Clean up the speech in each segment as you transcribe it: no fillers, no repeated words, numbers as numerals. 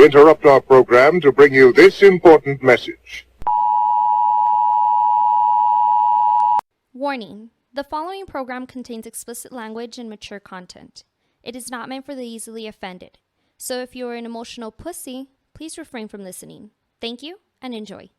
We interrupt our program to bring you this important message. Warning. The following program contains explicit language and mature content. It is not meant for the easily offended. So if you are an emotional pussy, please refrain from listening. Thank you and enjoy.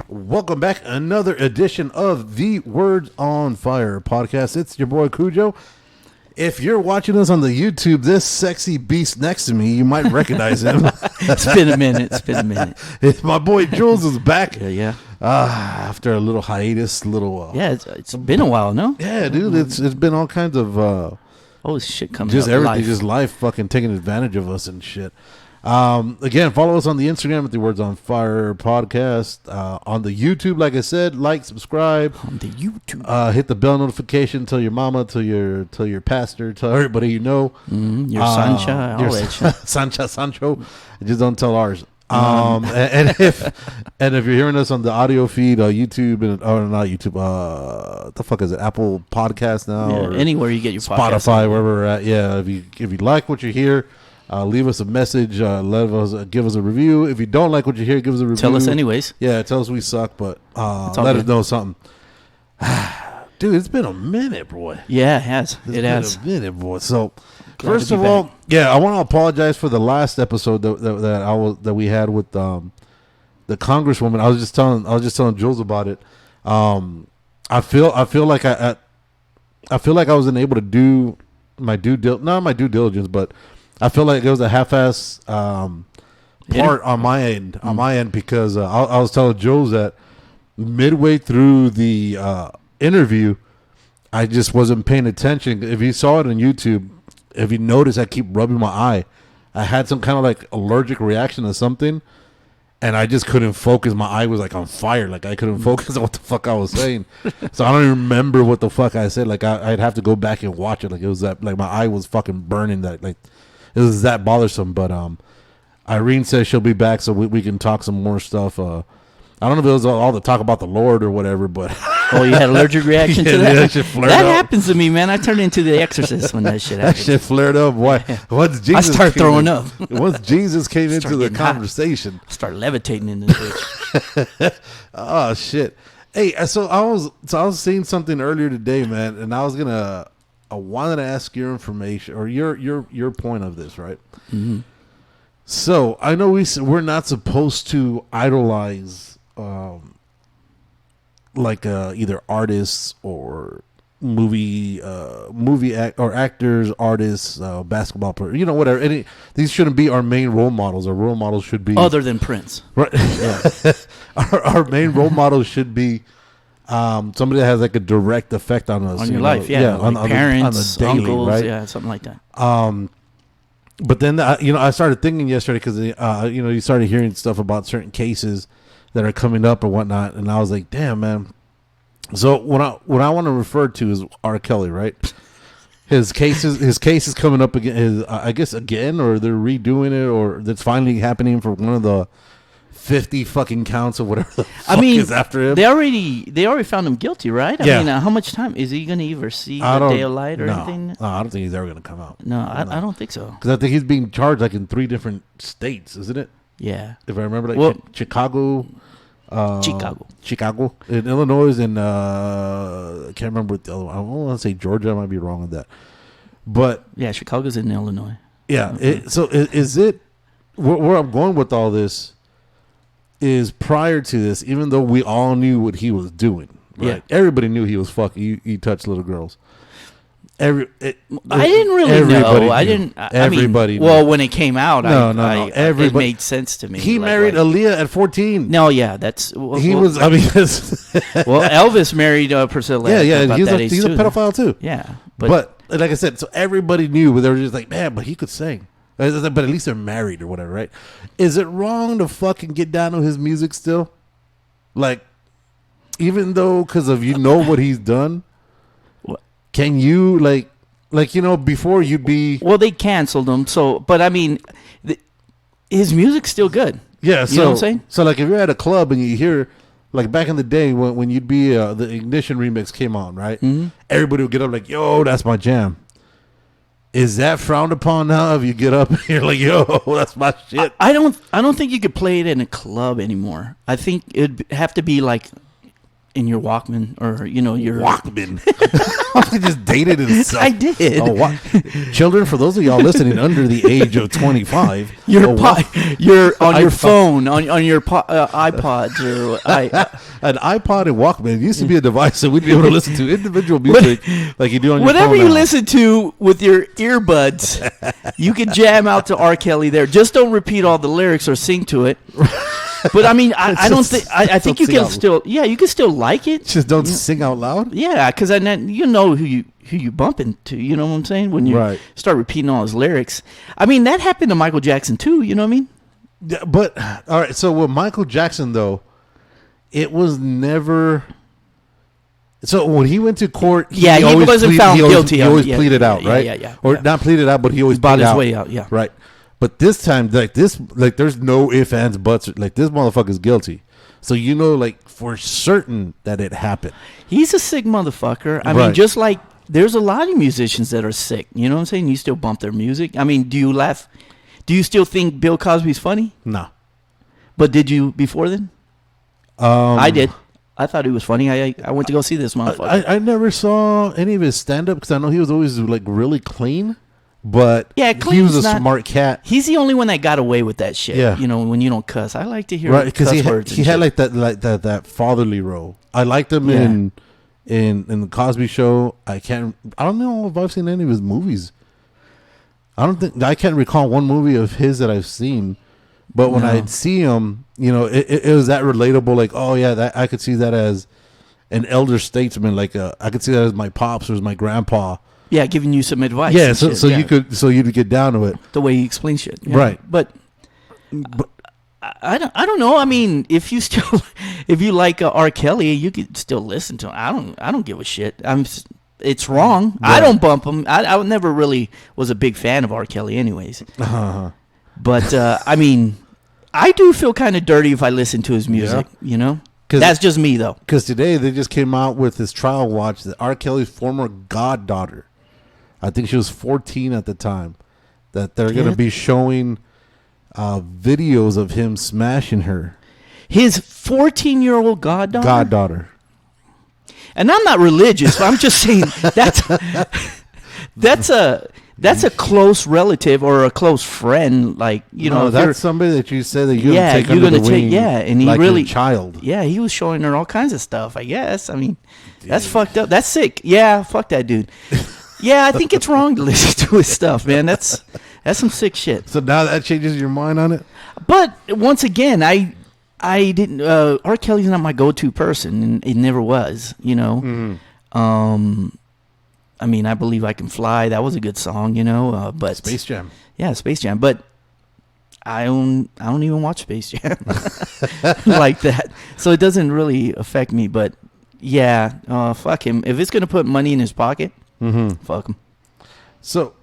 Welcome back. Another edition of the Words on Fire podcast. It's your boy Kujo. If you're watching us on the YouTube, this sexy beast next to me, you might recognize him. It's been a minute. It's my boy Jules is back. Yeah. After a little hiatus, It's been a while, no? Yeah, dude. It's been all kinds of shit coming just up. everything, just life fucking taking advantage of us and shit. Again, follow us on the Instagram at the Words on Fire podcast. On the YouTube, like I said, like, subscribe. On the YouTube. Hit the bell notification. Tell your mama, tell your pastor, tell everybody you know. Your Sancha, all that shit. Sancho. Just don't tell ours. And if you're hearing us on the audio feed, YouTube not YouTube, the fuck is it? Apple Podcast now, or anywhere you get your podcast. Spotify, wherever we're at. Yeah, if you like what you hear. Leave us a message. Give us a review. If you don't like what you hear, give us a review. Tell us anyways. Yeah, tell us we suck, but let us know something. Dude, it's been a minute, boy. Yeah, it has. It has been a minute, boy. So, first of all, I want to apologize for the last episode that we had with the Congresswoman. I was just telling Jules about it. I feel like I wasn't able to do my due diligence, but I feel like it was a half-ass part on my end, because I was telling Jules that midway through the interview, I just wasn't paying attention. If you saw it on YouTube, if you notice, I keep rubbing my eye. I had some kind of like allergic reaction to something, and I just couldn't focus. My eye was like on fire. Like I couldn't focus on what the fuck I was saying. So I don't even remember what the fuck I said. Like I'd have to go back and watch it. Like it was that, like my eye was fucking burning. That like. It was that bothersome, but Irene says she'll be back so we can talk some more stuff. I don't know if it was all the talk about the Lord or whatever, but oh, you had allergic reaction to that? That shit flared that up. Happens to me, man. I turn into the Exorcist when that shit happens. That shit flared up. Why? Once Jesus I start throwing up. Once Jesus came into the conversation, I start levitating in this bitch. Oh shit! Hey, so I was seeing something earlier today, man, and I wanted to ask your information or your point of this, right? Mm-hmm. So I know we're not supposed to idolize either artists or movie actors, artists, basketball players, whatever. These shouldn't be our main role models. Our role models should be other than Prince, right? Yeah. our main role models should be. Somebody that has like a direct effect on us, on your life, like on parents, the daily, uncles, right? yeah, something like that. But then I started thinking yesterday because you started hearing stuff about certain cases that are coming up or whatnot, and I was like, damn, man. So what I want to refer to is R. Kelly, right? His case is coming up again. I guess again, or they're redoing it, or that's finally happening for one of the 50 fucking counts or whatever the fuck is after him. They already found him guilty, right? Yeah. I mean, how much time is he going to ever see the day of light or anything? No, I don't think he's ever going to come out. No, I don't think so. Because I think he's being charged like in 3 different states, isn't it? Yeah. If I remember, like Chicago, in Illinois, and I can't remember what the other one. I want to say Georgia. I might be wrong on that. But yeah, Chicago's in Illinois. Yeah. Is it where I'm going with all this? Is prior to this, even though we all knew what he was doing, right? Yeah. Everybody knew he was fucking. He touched little girls. I didn't really know. I didn't. Everybody. Well, when it came out, no. It made sense to me. He married Aaliyah at 14. No, yeah, that's. He was. I mean, well, Elvis married Priscilla. Yeah. He's a pedophile too. Yeah, but like I said, so everybody knew, but they were just like, man, but he could sing. But at least they're married or whatever, right? Is it wrong to fucking get down to his music still? Like, even though, because of what he's done, can you, before you'd be... Well, they canceled him, so, but I mean, his music's still good. Yeah, you know what I'm saying? So like if you're at a club and you hear, like back in the day when you'd be the Ignition remix came on, right? Mm-hmm. Everybody would get up like, yo, that's my jam. Is that frowned upon now if you get up and you're like, yo, that's my shit? I don't think you could play it in a club anymore. I think it'd have to be like in your Walkman or, your... Walkman. I just dated himself. I did. Oh, children, for those of y'all listening under the age of 25. You're on your phone, on your iPods or... An iPod and Walkman used to be a device that we'd be able to listen to individual music like you do on your phone. Whatever you listen to with your earbuds, you can jam out to R. Kelly there. Just don't repeat all the lyrics or sing to it. But I mean, I don't think. I think you can still. Yeah, you can still like it. Just don't sing out loud. Yeah, because you know who you bump into. You know what I'm saying? When you start repeating all his lyrics. I mean, that happened to Michael Jackson too. You know what I mean? Yeah, but all right. So with Michael Jackson though, it was never. So when he went to court, he wasn't found guilty. He always pleaded out, right? Yeah. Or not pleaded out, but he always bought his way out. Yeah, right. But this time, there's no ifs, ands, buts. Like, this motherfucker's guilty. So, like, for certain that it happened. He's a sick motherfucker. I mean, just like there's a lot of musicians that are sick. You know what I'm saying? You still bump their music. I mean, do you laugh? Do you still think Bill Cosby's funny? No. But did you before then? I did. I thought he was funny. I went to go see this motherfucker. I never saw any of his stand-up because I know he was always, like, really clean. But he was a smart cat. He's the only one that got away with that shit. Yeah. When you don't cuss. I like to hear cuss words. He had like that fatherly role. I liked him in the Cosby Show. I don't know if I've seen any of his movies. I can't recall one movie of his that I've seen. But when I see him, it was that relatable. Like, oh yeah, that I could see that as an elder statesman. Like I could see that as my pops or as my grandpa. Yeah, giving you some advice. Yeah, so you'd get down to it. The way he explains shit. Yeah. Right. But I don't know. I mean, if you like R. Kelly, you could still listen to him. I don't give a shit. It's wrong. Right. I don't bump him. I never really was a big fan of R. Kelly anyways. Uh-huh. But I mean, I do feel kind of dirty if I listen to his music, That's just me though. Because today they just came out with this trial watch that R. Kelly's former goddaughter, I think she was 14 at the time, that they're going to be showing videos of him smashing her. His 14-year-old goddaughter? Goddaughter. And I'm not religious, but I'm just saying that's a close relative or a close friend, like that's somebody that you said that you're going to take, and he like really your child. Yeah, he was showing her all kinds of stuff. I guess. I mean, that's fucked up. That's sick. Yeah, fuck that dude. Yeah, I think it's wrong to listen to his stuff, man. That's some sick shit. So now that changes your mind on it. But once again, I didn't. R. Kelly's not my go-to person, and it never was. Mm-hmm. I mean, I Believe I Can Fly. That was a good song, but Space Jam. Yeah, Space Jam. But I don't even watch Space Jam like that, so it doesn't really affect me. But yeah, fuck him. If it's gonna put money in his pocket, fuck him. So,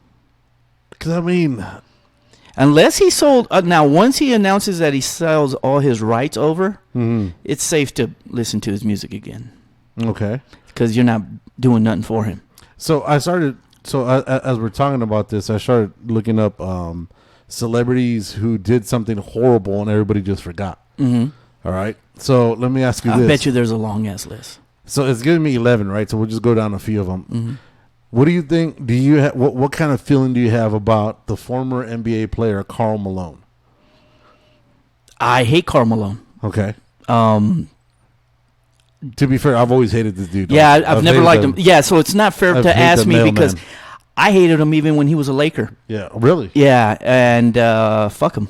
because I mean, unless he sold now, once he announces that he sells all his rights over, it's safe to listen to his music again. Okay, because you're not doing nothing for him. So as we're talking about this, I started looking up celebrities who did something horrible and everybody just forgot. Mm-hmm. All right. So let me ask you this. I bet you there's a long ass list. So it's giving me 11, right? So we'll just go down a few of them. Mm-hmm. What do you think? Do you what kind of feeling do you have about the former NBA player Karl Malone? I hate Karl Malone. Okay. To be fair, I've always hated this dude. Yeah, I've never liked him. Yeah, so it's not fair to ask me because I hated him even when he was a Laker. Yeah, really? Yeah, and fuck him.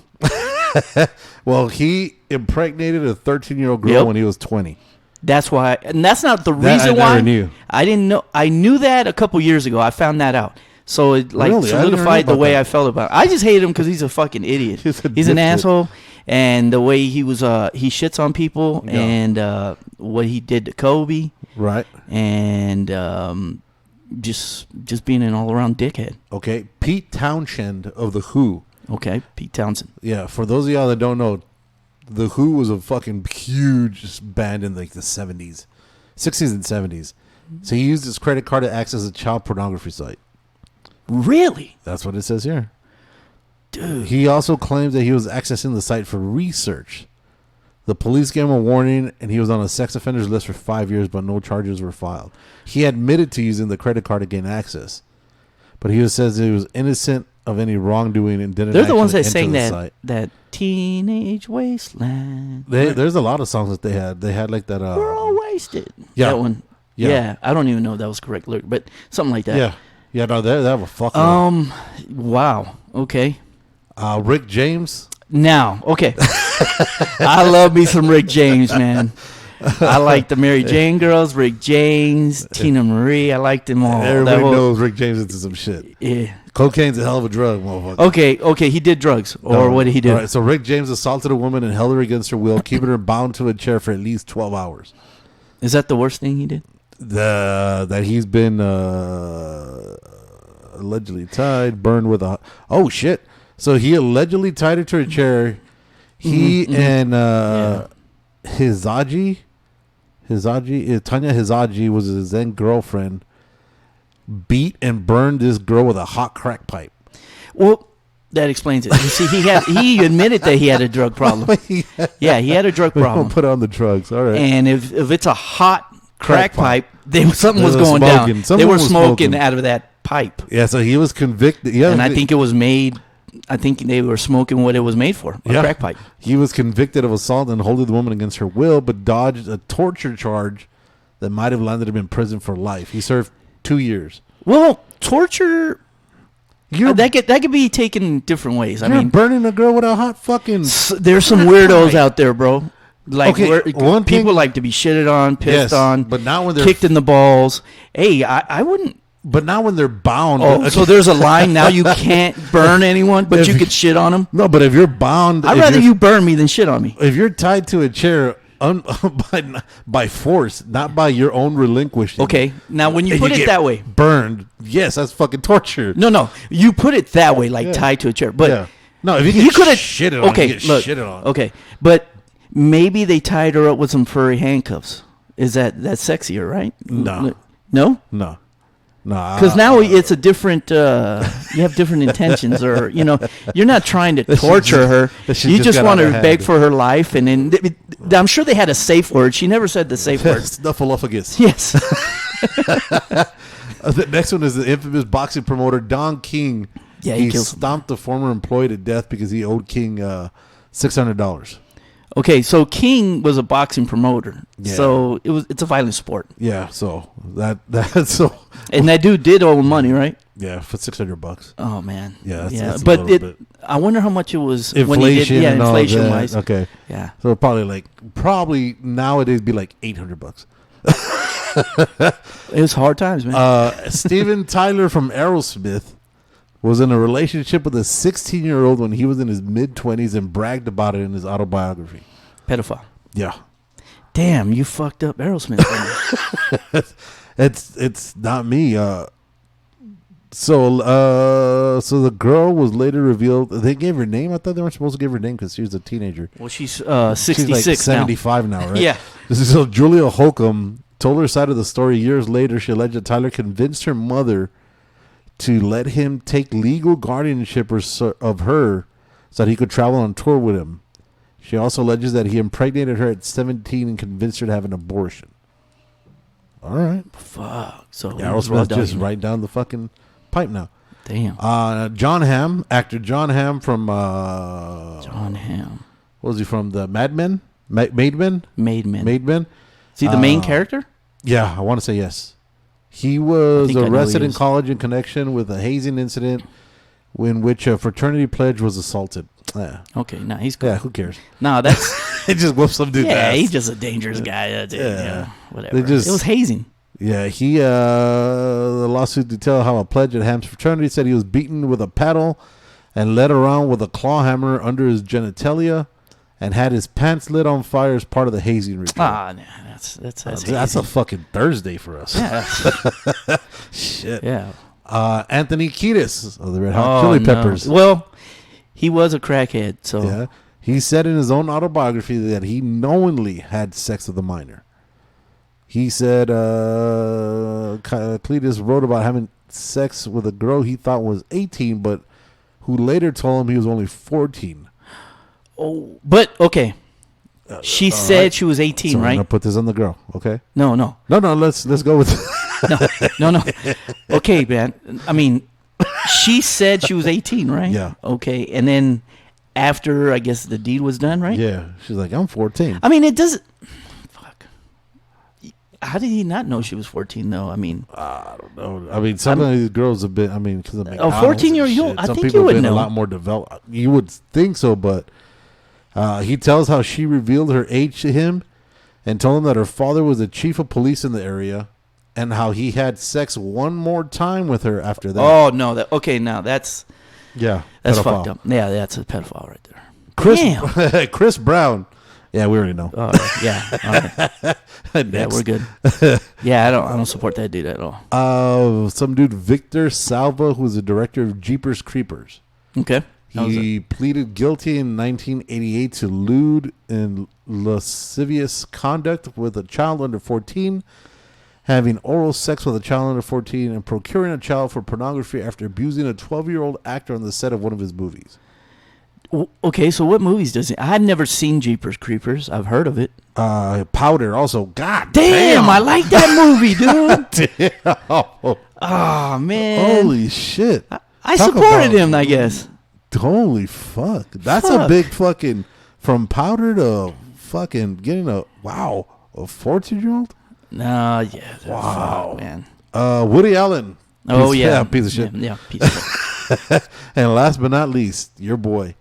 Well, he impregnated a 13-year-old girl when he was 20. That's why, and that's not the reason why. I never knew. I didn't know. I knew that a couple years ago. I found that out. So it solidified the way I felt about it. I just hated him because he's a fucking idiot. He's an asshole. And the way he was, he shits on people, and what he did to Kobe, right? And just being an all-around dickhead. Okay, Pete Townshend of the Who. Okay, Pete Townshend. Yeah, for those of y'all that don't know, The Who was a fucking huge band in like the 70s, 60s and 70s. So he used his credit card to access a child pornography site. Really? That's what it says here. Dude. He also claims that he was accessing the site for research. The police gave him a warning, and he was on a sex offenders list for 5 years, but no charges were filed. He admitted to using the credit card to gain access, but he says he was innocent of any wrongdoing and didn't. They're the ones that sang sang that Teenage Wasteland. There's a lot of songs that they had. They had like that. We're all wasted. Yeah. That one. Yeah. I don't even know if that was correct lyric, but something like that. Yeah. Yeah, no, they have a fucking. Wow. Okay. Rick James. Now, okay. I love me some Rick James, man. I like the Mary Jane Girls, Rick James, Tina Marie. I liked them all. Everybody knows Rick James into some shit. Yeah. Cocaine's a hell of a drug, motherfucker. Okay. He did drugs, or what did he do? All right, so Rick James assaulted a woman and held her against her will, keeping her bound to a chair for at least 12 hours. Is that the worst thing he did? That he's been allegedly tied, burned with a. Oh shit! So he allegedly tied her to a chair. He and Tanya Hizaji was his then girlfriend. Beat and burned this girl with a hot crack pipe. Well, that explains it. You see, he admitted that he had a drug problem. Yeah, he had a drug problem. Put on the drugs. All right. And if it's a hot crack pipe, something was They were going smoking. down. Someone They were was smoking smoking. out of that pipe. Yeah, so he was convicted. Yeah, And I think it was made. I think they were smoking what it was made for, a crack pipe. He was convicted of assault and holding the woman against her will, but dodged a torture charge that might have landed him in prison for life. He served 2 years. Well, torture. That could be taken different ways. I mean, burning a girl with a hot fucking. There's some weirdos out there, bro. Like one people thing, like to be shitted on, pissed on, but now when they're kicked in the balls. Hey, I wouldn't. But now when they're bound, So there's a line now. You can't burn anyone, but you could shit on them. No, but if you're bound, I'd rather you burn me than shit on me. If you're tied to a chair by force, not by your own relinquishing. Okay, now when you put it that way, burned. Yes, that's fucking torture. No, you put it that way, like tied to a chair. But no, if you could have shitted on, okay, shitted on. Okay, but maybe they tied her up with some furry handcuffs. Is that's sexier, right? No. Because now it's a different. You have different intentions, or you're not trying to torture her. You just want to beg for her life, and then I'm sure they had a safe word. She never said the safe word. Snuffleupagus. Yes. The next one is the infamous boxing promoter Don King. Yeah, he stomped the former employee to death because he owed King $600. Okay, so King was a boxing promoter, so it's a violent sport. Yeah, so that's so. And that dude did owe money, right? Yeah, for $600. Oh man. Yeah, that's but I wonder how much it was inflation. When he did, inflation wise. Okay. Yeah. So probably nowadays be like $800. It was hard times, man. Steven Tyler from Aerosmith was in a relationship with a 16-year-old when he was in his mid-20s and bragged about it in his autobiography. Pedophile. Yeah. Damn, you fucked up Aerosmith. It's not me. So the girl was later revealed. They gave her name. I thought they weren't supposed to give her name because she was a teenager. Well, she's 66 she's like 75 now, right? Yeah. So Julia Holcomb told her side of the story years later. She alleged that Tyler convinced her mother to let him take legal guardianship of her so that he could travel on tour with him. She also alleges that he impregnated her at 17 and convinced her to have an abortion. All right. Fuck. So Aerosmith just right down the fucking pipe now. Damn. Jon Hamm, actor Jon Hamm from... Jon Hamm. What was he from? The Mad Men? Made Men? Made Men. Is he the main character? Yeah, I want to say yes. He was arrested in college in connection with a hazing incident in which a fraternity pledge was assaulted. Yeah. Okay, nah, he's cool. Yeah, who cares? Nah, that's... He just whooped some dude's ass. Yeah, he's just a dangerous guy. Whatever. It was hazing. Yeah, the lawsuit detailed how a pledge at Hamm's fraternity said he was beaten with a paddle and led around with a claw hammer under his genitalia and had his pants lit on fire as part of the hazing ritual. Nah, that's a fucking Thursday for us. Yeah. Shit. Yeah. Anthony Kiedis of the Red Hot Chili Peppers. Well, he was a crackhead, so yeah. He said in his own autobiography that he knowingly had sex with a minor. He said Cletus wrote about having sex with a girl he thought was 18, but who later told him he was only 14. Oh, but okay. She said right. she was 18, So I'm right? gonna put this on the girl, okay? No. Let's go with No. Okay, man. I mean, she said she was 18, right? Yeah. Okay, and then after, I guess, the deed was done, right? Yeah. She's like, I'm 14. I mean, it doesn't. Fuck. How did he not know she was 14, though? I mean, I don't know. I mean, some of these girls have been. I mean, because of McDonald's 14-year-old, and I some think people you would have been know. a lot more developed. You would think so, but he tells how she revealed her age to him, and told him that her father was the chief of police in the area, and how he had sex one more time with her after that. oh no, now that's pedophile. fucked up. Yeah, that's a pedophile right there. Chris Chris Brown. Yeah, we already know. All right. Yeah, we're good. Yeah, I don't support that dude at all. Some dude Victor Salva, who's the director of Jeepers Creepers. Okay. He pleaded guilty in 1988 to lewd and lascivious conduct with a child under 14, having oral sex with a child under 14, and procuring a child for pornography after abusing a 12-year-old actor on the set of one of his movies. Okay, so what movies does he? I've never seen Jeepers Creepers. I've heard of it. Powder also. God Damn, damn. I like that movie, dude. Damn. Oh man, Holy shit. I Talk supported about- him, I guess. Holy fuck. That's a Fuck. big fucking, from powder to fucking getting a 14-year-old? No, yeah. Wow. Fuck, man. Woody Allen. Oh Piece- yeah, piece of shit. Yeah, piece of shit. And last but not least, your boy,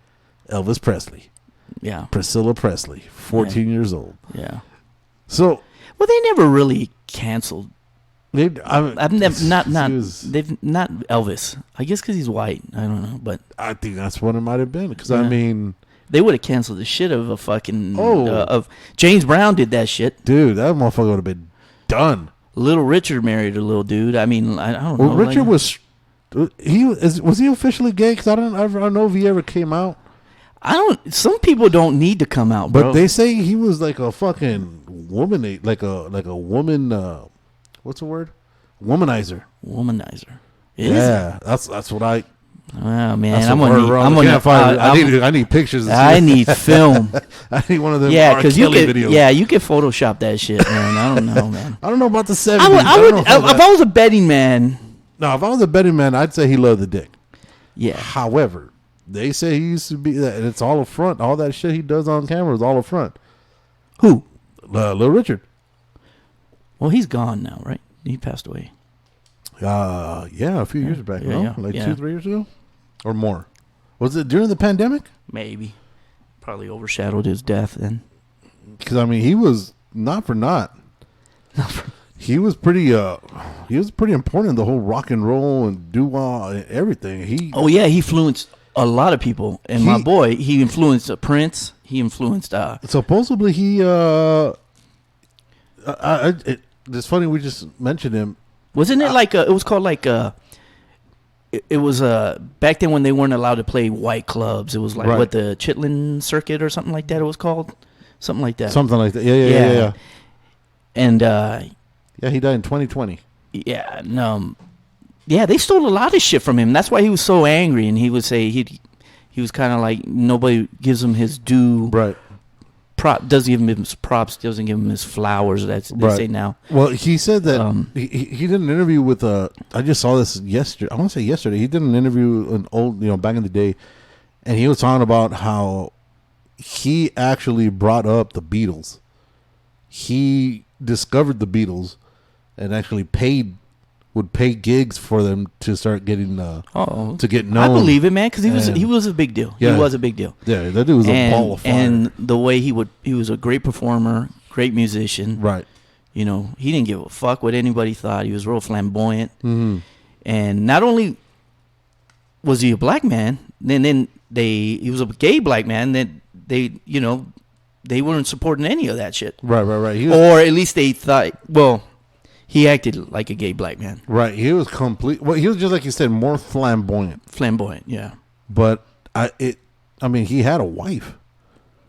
Elvis Presley. Yeah, Priscilla Presley, 14 years old. yeah. So, Well, they never really canceled. They've not Elvis. I guess because he's white. I don't know, but I think that's what it might have been. Because, I mean, they would have canceled the shit of a fucking. Oh. Of James Brown did that shit. dude, that motherfucker would have been done. Little Richard married a little dude. I mean, I don't Well, know. Richard like, was he officially gay? Because I don't know if he ever came out. Some people don't need to come out, bro. But they say he was like a fucking woman, like a woman. What's the word? Womanizer. Womanizer. Yeah, that's what I. Oh man, That's I'm the gonna word need. wrong. I'm I gonna. can't find it. I need pictures. I need film. I need one of them. Yeah, because because you could. videos. Yeah, you could Photoshop that shit, man. I don't know, man. I don't know about the 70s. I don't would. know If about that. I was a betting man. No, if I was a betting man, I'd say he loved the dick. Yeah. However, they say he used to be that, and it's all a front. All that shit he does on camera is all a front. Who? Little Richard. Well, he's gone now, right? He passed away. Yeah, a few years back, Yeah, no? yeah, Like yeah. 2-3 years ago, or more. Was it during the pandemic? Maybe. Probably overshadowed his death then. Because I mean, he was not for naught. He was pretty important in the whole rock and roll and doo-wah and everything. Oh yeah, he influenced a lot of people. And my boy, he influenced Prince. He influenced. Supposedly he. It's funny we just mentioned him. Wasn't it like it was called like it was back then when they weren't allowed to play white clubs. It was like Right. what, the Chitlin Circuit or something like that. It was called something like that. Something like that. Yeah. And Yeah, he died in 2020. yeah, no, yeah, they stole a lot of shit from him. That's why he was so angry, and he would say he was kind of like nobody gives him his due. Right. Doesn't give him his props. Doesn't give him his flowers. That's they Right. say now. Well, he said that He did an interview with I just saw this yesterday. I want to say yesterday. He did an interview back in the day, and he was talking about how he actually brought up the Beatles. He discovered the Beatles and actually would pay gigs for them to start getting to get known. I believe it, man, because And- he was a big deal. Yeah. He was a big deal. Yeah, that dude was a ball of fire. And the way he was a great performer, great musician. Right. You know, he didn't give a fuck what anybody thought. He was real flamboyant. Mm-hmm. And not only was he a black man, then he was a gay black man. Then they weren't supporting any of that shit. Right. He was, Or at least they thought. Well, he acted like a gay black man. right. He was Well, he was just like you said, more flamboyant. Flamboyant, yeah. But he had a wife.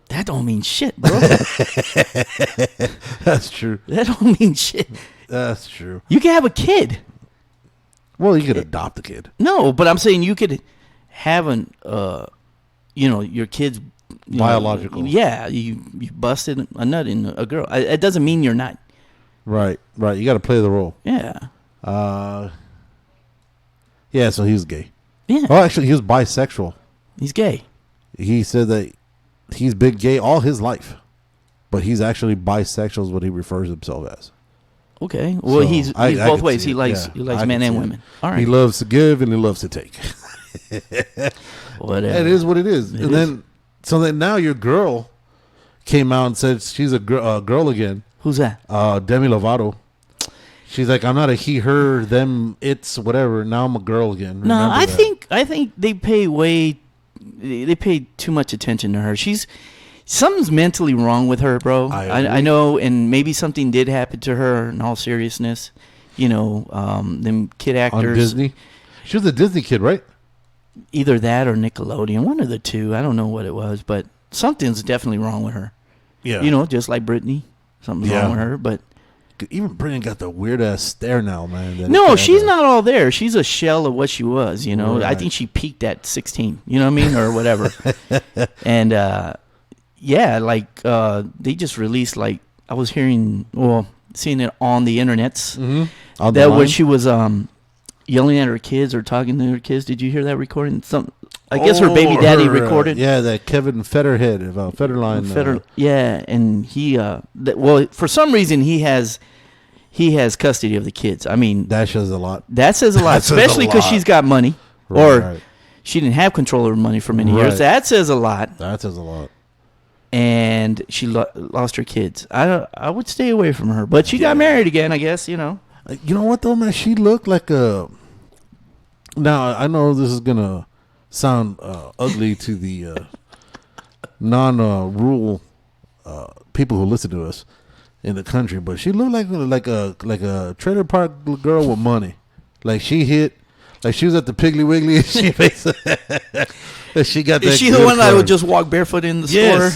That don't mean shit, bro. That's true. That don't mean shit. That's true. You can have a kid. Well, you could adopt a kid. No, but I'm saying you could have your kid's Biological. You busted a nut in a girl. It doesn't mean you're not. Right. You got to play the role. Yeah. Yeah, so he's gay. Yeah. Oh, actually, he was bisexual. He's gay. He said that he's been gay all his life, but he's actually bisexual is what he refers himself as. Okay. Well, So, he's I both can ways. see He it. likes Yeah, men I and can see women. it. All right. He loves to give and he loves to take. Whatever. It is what it is. It and is. then, so then now your girl came out and said she's a girl again. Who's that? Demi Lovato. She's like, I'm not a he, her, them, it's whatever. Now I'm a girl again. No, Remember I that. think they pay too much attention to her. Something's mentally wrong with her, bro. I know, and maybe something did happen to her. In all seriousness, them kid actors on Disney. She was a Disney kid, right? Either that or Nickelodeon, one of the two. I don't know what it was, but something's definitely wrong with her. Yeah, Just like Britney, something's wrong with her. But even Britney got the weird ass stare now, man. no, she's not all there. She's a shell of what she was. Right. I think she peaked at 16. You know what I mean, or whatever. And they just released I was seeing it on the internets that when she was yelling at her kids or talking to her kids. Did you hear that recording? I guess her baby daddy recorded. Yeah, that Kevin Federline. Yeah, and he for some reason he has custody of the kids. I mean, that says a lot. That says a lot, especially because she's got money, or she didn't have control over money for many years. That says a lot. That says a lot. And she lost her kids. I would stay away from her, but she got married again. I guess You know what though, man? She looked like a. Now I know this is gonna sound ugly to the non-rural people who listen to us in the country, but she looked like a trailer park girl with money. Like she was at the Piggly Wiggly and she she got that. Is she the one that would just walk barefoot in the store?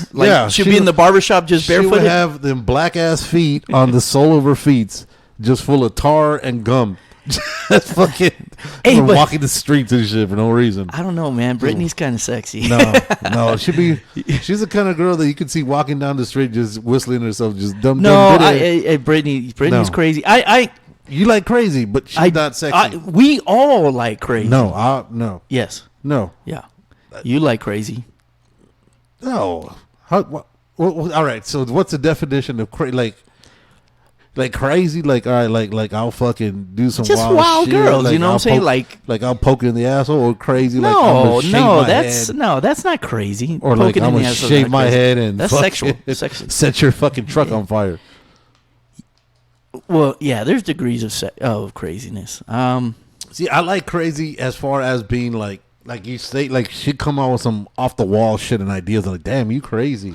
She'd be in the barbershop just barefoot. She would have them black ass feet on the sole of her feet, just full of tar and gum. That's fucking walking the streets and shit for no reason. I don't know, man. Britney's kind of sexy. No, she's the kind of girl that you could see walking down the street just whistling herself, just dumb. Britney's crazy. You like crazy, but she's not sexy. We all like crazy. No. Yes. No. Yeah. You like crazy. No. All right. So what's the definition of crazy? Like crazy, all right, like I'll fucking do some just wild shit. Girls, like you know what I'm saying? Like I'll poke you in the asshole, or crazy. That's not crazy. Or Poking I'm gonna shave my head and that's sexual. Set your fucking truck on fire. Well, yeah, there's degrees of craziness. See, I like crazy as far as being like you say, like she'd come out with some off the wall shit and ideas. Like, damn, you crazy.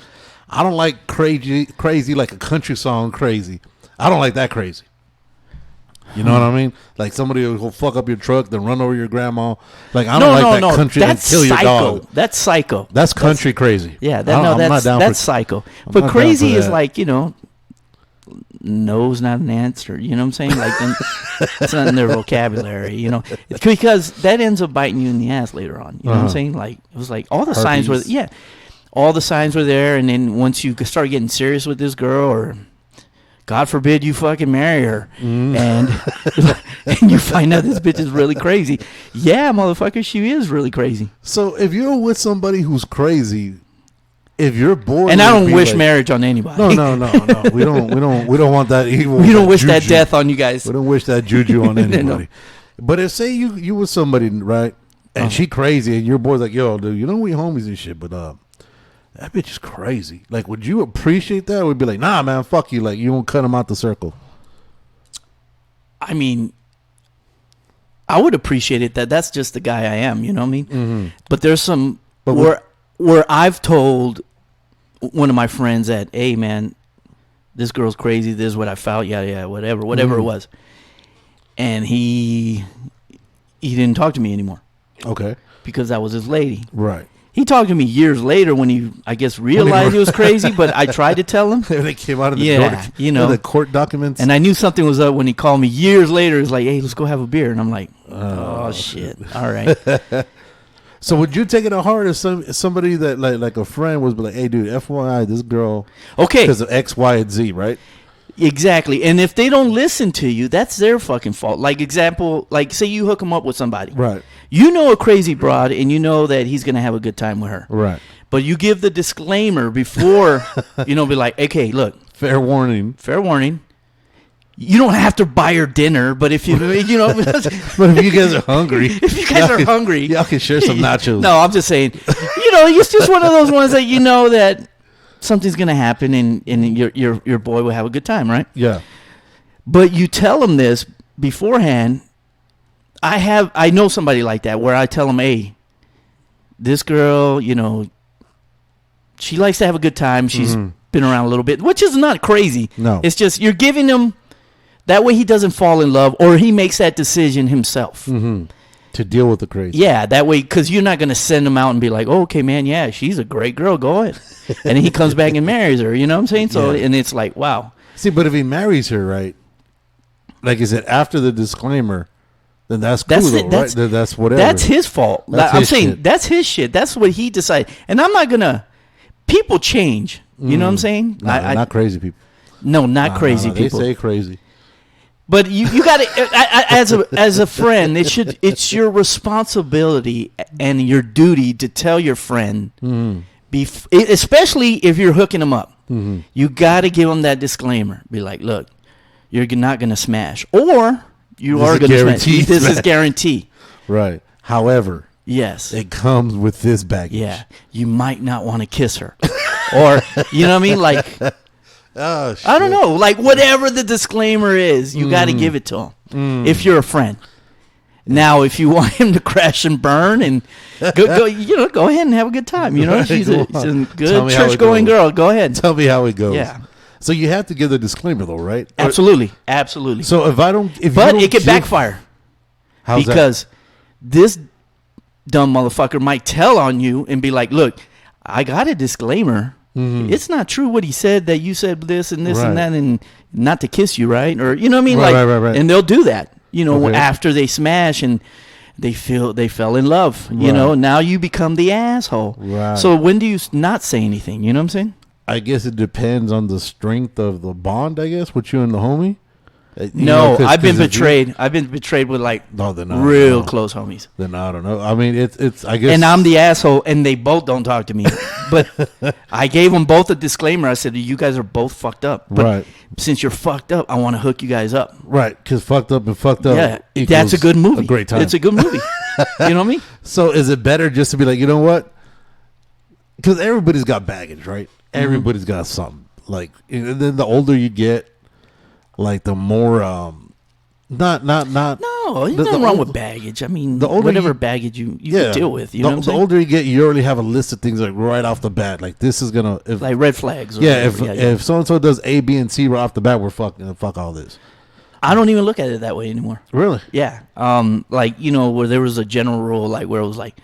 I don't like crazy like a country song crazy. I don't like that crazy. You know what I mean? Like somebody will fuck up your truck, then run over your grandma. Like I don't like that country and kill your dog. That's psycho. That's country crazy. Yeah, that's psycho. But crazy is like, no's not an answer. You know what I'm saying? Like it's not in their vocabulary. Because that ends up biting you in the ass later on. You know what I'm saying? Like it was like all the signs were all the signs were there, and then once you start getting serious with this girl, or God forbid you fucking marry her, and you find out this bitch is really crazy. Yeah, motherfucker, she is really crazy. So if you're with somebody who's crazy, if you're bored, and I don't wish marriage on anybody. No. We don't want that evil. We don't wish juju. That death on you guys. We don't wish that juju on anybody. But if say you with somebody, right, and she crazy, and your boy's like, yo, dude, we homies and shit, but that bitch is crazy. Like, would you appreciate that? Or would be like, nah, man, fuck you. Like, you won't cut him out the circle. I mean, I would appreciate it. That's just the guy I am. You know what I mean? Mm-hmm. But there's some where I've told one of my friends that, hey, man, this girl's crazy. This is what I felt. Yeah, whatever it was. And he didn't talk to me anymore. Okay. Because that was his lady. Right. He talked to me years later when he, I guess, realized he was crazy, but I tried to tell him. They came out of the the court documents. And I knew something was up when he called me years later. He's like, hey, let's go have a beer. And I'm like, oh shit. All right. So would you take it to heart if somebody that like a friend was like, hey, dude, FYI, this girl, okay, because of X, Y, and Z, right? Exactly. And if they don't listen to you, that's their fucking fault. Like example, like say you hook them up with somebody. Right. You know a crazy broad and you know that he's going to have a good time with her. Right. But you give the disclaimer before, be like, okay, look. Fair warning. You don't have to buy her dinner, but if you but if you guys are hungry. Y'all can share some nachos. No, I'm just saying, it's just one of those ones that you know that something's going to happen and your boy will have a good time, right? Yeah. But you tell them this beforehand. I know somebody like that where I tell them, hey, this girl, she likes to have a good time. She's been around a little bit, which is not crazy. No. It's just you're giving him, that way he doesn't fall in love or he makes that decision himself. Mm-hmm. To deal with the crazy. Yeah, that way, because you're not going to send him out and be like, oh, okay, man, yeah, she's a great girl, go ahead. And then he comes back and marries her, you know what I'm saying? So, and it's like, wow. See, but if he marries her, right, like I said, after the disclaimer, then that's cool, right? That's whatever. That's his fault. I'm saying shit. That's his shit. That's what he decided. And I'm not going to, people change. You know what I'm saying? No, not crazy people. No, not crazy people. They say crazy. But you got to, as a friend, it's your responsibility and your duty to tell your friend, especially if you're hooking them up, you got to give them that disclaimer. Be like, look, you're not going to smash, or you are going to smash. This is guaranteed. Right. However, yes, it comes with this baggage. Yeah, you might not want to kiss her, or you know what I mean, like. Oh, shit. I don't know. Like, whatever the disclaimer is, you got to give it to him if you're a friend. Now, if you want him to crash and burn and go ahead and have a good time. She's a good church-going girl. Go ahead. Tell me how it goes. Yeah. So you have to give the disclaimer, though, right? Absolutely. So it could backfire. How's because this dumb motherfucker might tell on you and be like, look, I got a disclaimer. It's not true what he said, that you said this and this and that, and not to kiss you, right? Or you know what I mean? Right. And they'll do that, after they smash and they fell in love. Now you become the asshole. Right. So when do you not say anything? You know what I'm saying? I guess it depends on the strength of the bond, I guess, with you and the homie. I've been betrayed. I've been betrayed with real close homies. Then I don't know. I mean, it's I guess. And I'm the asshole, and they both don't talk to me. But I gave them both a disclaimer. I said, you guys are both fucked up. But since you're fucked up, I want to hook you guys up. Right, because fucked up and fucked up. Yeah, that's a good movie. A great time. It's a good movie. You know what I mean? So is it better just to be like, you know what? Because everybody's got baggage, right? Everybody's got something. Like, and then the older you get, like the more no, there's nothing wrong with baggage. I mean, whatever baggage you can deal with. You know what I'm saying? The older you get, you already have a list of things like right off the bat. Like this is gonna like red flags. If so and so does A, B, and C right off the bat, we're fuck all this. I don't even look at it that way anymore. Really? Yeah. Where there was a general rule, like where it was like,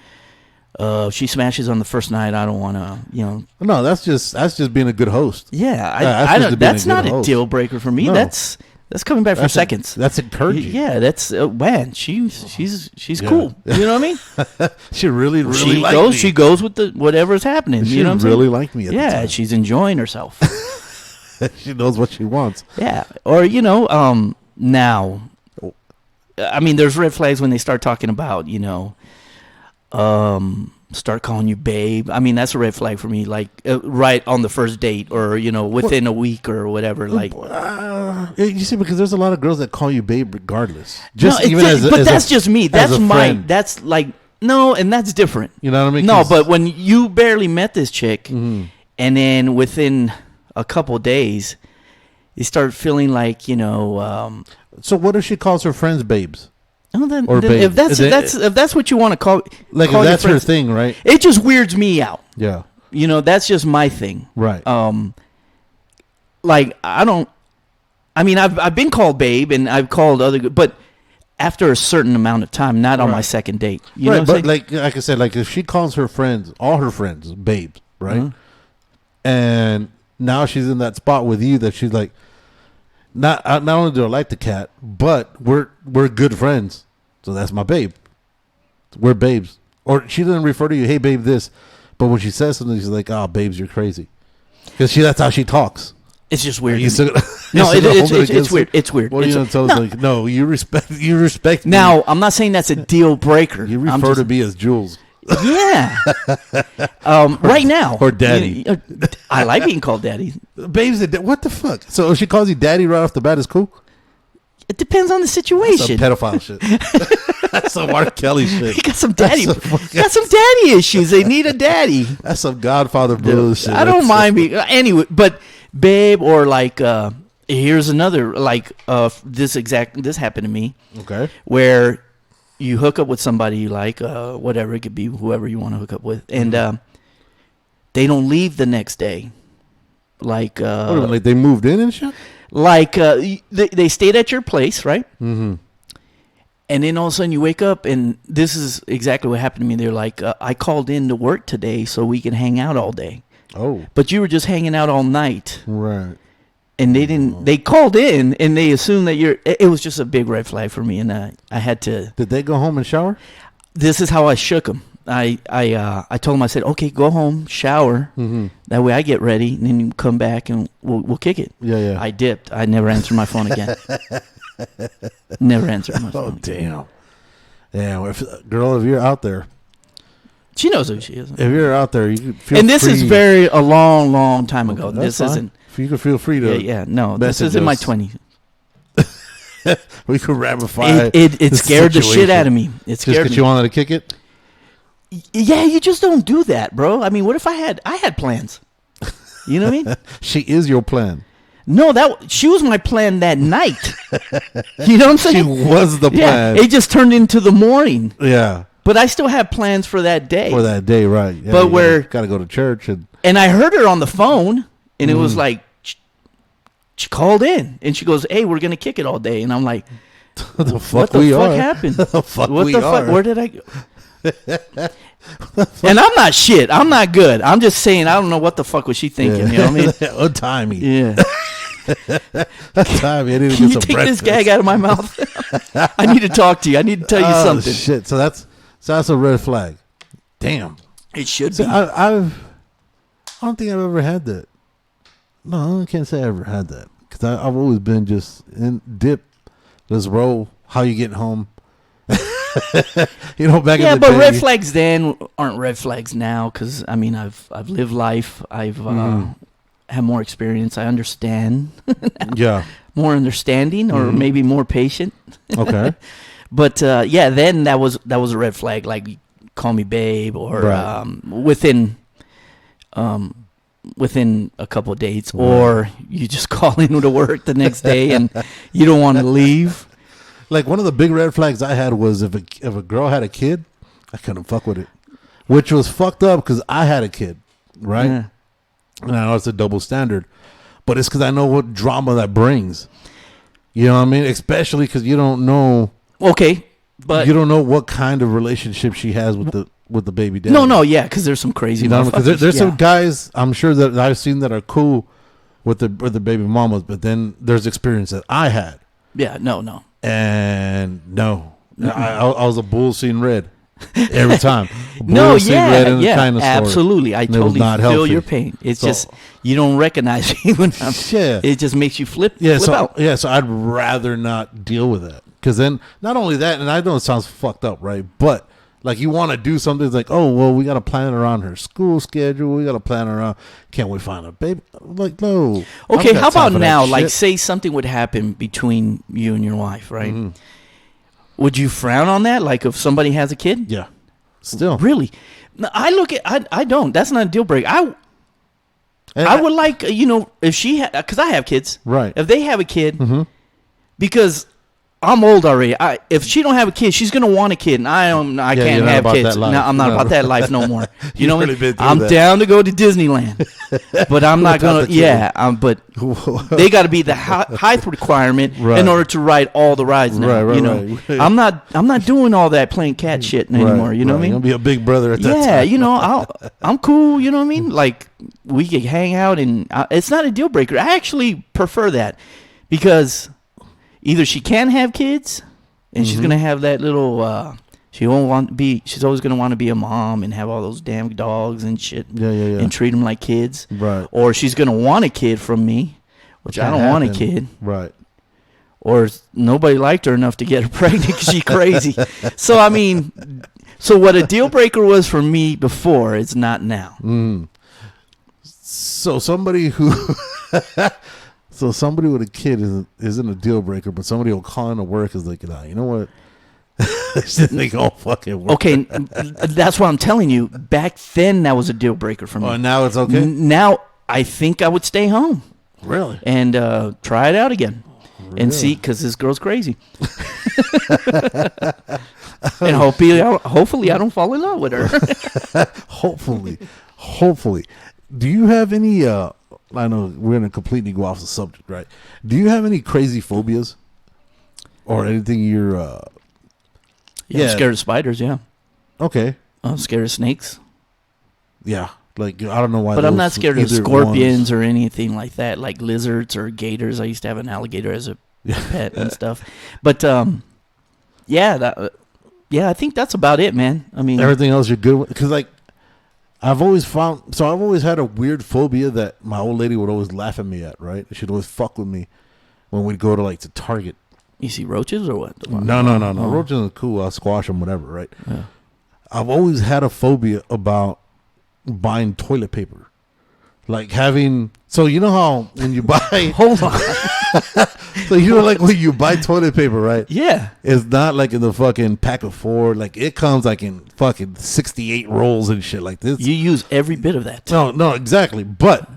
if she smashes on the first night, I don't want to, No, that's just being a good host. Yeah, that's not a deal breaker for me. No. That's coming back for seconds. That's encouraging. Yeah, that's man. She's cool. You know what I mean? She really me. She goes with whatever's happening. She you know what I'm really saying? liked me. At the time. She's enjoying herself. She knows what she wants. Yeah, or now, I mean, there's red flags when they start talking about start calling you babe. I mean, that's a red flag for me. Like right on the first date, or within a week or whatever. Like, you see, because there's a lot of girls that call you babe regardless. That's just me. That's that's like no, and that's different. You know what I mean? No, but when you barely met this chick, and then within a couple days, you start feeling like So what if she calls her friends babes? Oh, then if that's what you want to call, like call if that's her thing, right? It just weirds me out. Yeah, that's just my thing, right? Like I don't. I mean, I've been called babe, and I've called other, but after a certain amount of time, not on my second date. You know what I'm saying? like I said, like if she calls her friends, all her friends, babes, right? And now she's in that spot with you that she's like, not only do I like the cat, but we're good friends, so that's my babe. We're babes. Or she doesn't refer to you, hey babe, this, but when she says something, she's like, oh, babes, you're crazy, because that's how she talks. It's just weird. No, it's weird. It's weird. What are you gonna tell us? Like, no, you respect me. Now, I'm not saying that's a deal breaker. You refer to me as Jules. Yeah. Right now. Or daddy. I like being called daddy. Babes, what the fuck? So if she calls you daddy right off the bat, it's cool? It depends on the situation. That's some pedophile shit. That's some R. Kelly shit. You got some daddy issues. They need a daddy. That's some Godfather bullshit. I don't mind being anyway, but babe, or like here's another like this happened to me. Okay. Where you hook up with somebody you like, whatever, it could be whoever you want to hook up with, and they don't leave the next day. Like like they moved in and shit? Like they stayed at your place, right? Mm-hmm. And then all of a sudden you wake up, and this is exactly what happened to me. They're like, I called in to work today so we can hang out all day. Oh. But you were just hanging out all night. Right. And they didn't. They called in, and they assumed that it was just a big red flag for me, and I had to. Did they go home and shower? This is how I shook them. I told them, I said, okay, go home, shower. Mm-hmm. That way I get ready, and then you come back and we'll kick it. Yeah. I dipped. I never answered my phone again. Never answered my phone. Oh, damn. Yeah, girl, if you're out there. She knows who she is. If you're out there, you can feel and this free. is a long, long time ago. That's this fine. isn't. You can feel free to. Yeah, no. This is in my 20s. We could ramify. It scared the shit out of me. It scared just because you wanted to kick it. Yeah, you just don't do that, bro. I mean, what if I had plans? You know what I mean? She is your plan. No, she was my plan that night. You know what I'm saying? She was the plan. Yeah, it just turned into the morning. Yeah. But I still have plans for that day. For that day, right. Yeah, but gotta go to church. And I heard her on the phone, and it was like, she called in, and she goes, hey, we're going to kick it all day. And I'm like, what the fuck what the fuck happened? The fuck we are? Where did I go? And I'm not shit. I'm not good. I'm just saying, I don't know what the fuck was she thinking. Yeah. You know what I mean? Untie me. Yeah. Untie me. I need to Can get you some take breakfast. this gag out of my mouth? I need to talk to you. I need to tell you something. Shit. So that's a red flag. Damn. It should See, be. I don't think I've ever had that. No, I can't say I ever had that. Because I've always been just in dip, let's roll, how you getting home. You know, back in the day. Yeah, but red flags then aren't red flags now, because, I mean, I've lived life. I've had more experience. I understand. Yeah. More understanding, or maybe more patient. Okay. But, yeah, then that was a red flag, like, call me babe, or right. within a couple of dates, or you just call in to work the next day and you don't want to leave. Like, one of the big red flags I had was if a girl had a kid, I couldn't fuck with it, which was fucked up because I had a kid, right? Yeah. And I know it's a double standard, but it's because I know what drama that brings. You know what I mean? Especially because you don't know. Okay, but you don't know what kind of relationship she has with the baby daddy. No, yeah, because there's some crazy. You know, because there's some guys I'm sure that I've seen that are cool with the baby mamas, but then there's experience that I had. Yeah, no. And no, I was a bull seeing red every time. Absolutely. I totally feel your pain. It's just you don't recognize me when I'm. Yeah. It just makes you flip out. Yeah, so I'd rather not deal with that, because then not only that, and I know it sounds fucked up, right? But like, you want to do something, it's like, oh well, we got to plan around her school schedule. We got to plan around. Can't we find a baby? Like, no. Okay, how about now? Like, say something would happen between you and your wife, right? Mm-hmm. Would you frown on that? Like, if somebody has a kid? Yeah. Still. Really? No, I don't. That's not a deal breaker. I would like, if she because I have kids. Right. If they have a kid, because I'm old already. If she don't have a kid, she's gonna want a kid, and I can't have kids. No, I'm not about that life no more. You know what I mean? I'm down to go to Disneyland, but I'm not gonna. Yeah, but they got to be the height requirement in order to ride all the rides now. Right. I'm not doing all that playing cat shit anymore. You know what I mean? You'll be a big brother at that time. Yeah, you know, I'm cool. You know what I mean? Like we could hang out, and it's not a deal breaker. I actually prefer that because. Either she can have kids, and she's gonna have that little. She won't want to be. She's always gonna want to be a mom and have all those damn dogs and shit. Yeah. And treat them like kids. Right. Or she's gonna want a kid from me, which I don't want a kid. Right. Or nobody liked her enough to get her pregnant because she's crazy. So I mean, what a deal breaker was for me before, it's not now. So somebody who. So somebody with a kid isn't a deal breaker, but somebody will call into work is like, you know what? They go fucking work. Okay, that's what I'm telling you. Back then, that was a deal breaker for me. Oh, now it's okay? Now, I think I would stay home. Really? And try it out again. Really? And see, because this girl's crazy. And hopefully I don't fall in love with her. Hopefully. Do you have any... I know we're going to completely go off the subject, right? Do you have any crazy phobias? Or anything you're... I'm scared of spiders, yeah. Okay. I'm scared of snakes. Yeah. Like, I don't know why. But I'm not scared of scorpions or anything like that, like lizards or gators. I used to have an alligator as a pet and stuff. But, I think that's about it, man. I mean... Everything else you're good with? Because, like, I've always had a weird phobia that my old lady would always laugh at me at, right? She'd always fuck with me when we'd go to Target. You see roaches or what? No. Roaches are cool. I'll squash them, whatever, right? Yeah. I've always had a phobia about buying toilet paper. Like having... So you know how when you buy... Hold on. So you know like when you buy toilet paper, right? Yeah. It's not like in the fucking pack of 4. Like it comes like in fucking 68 rolls and shit like this. You use every bit of that. No, exactly. But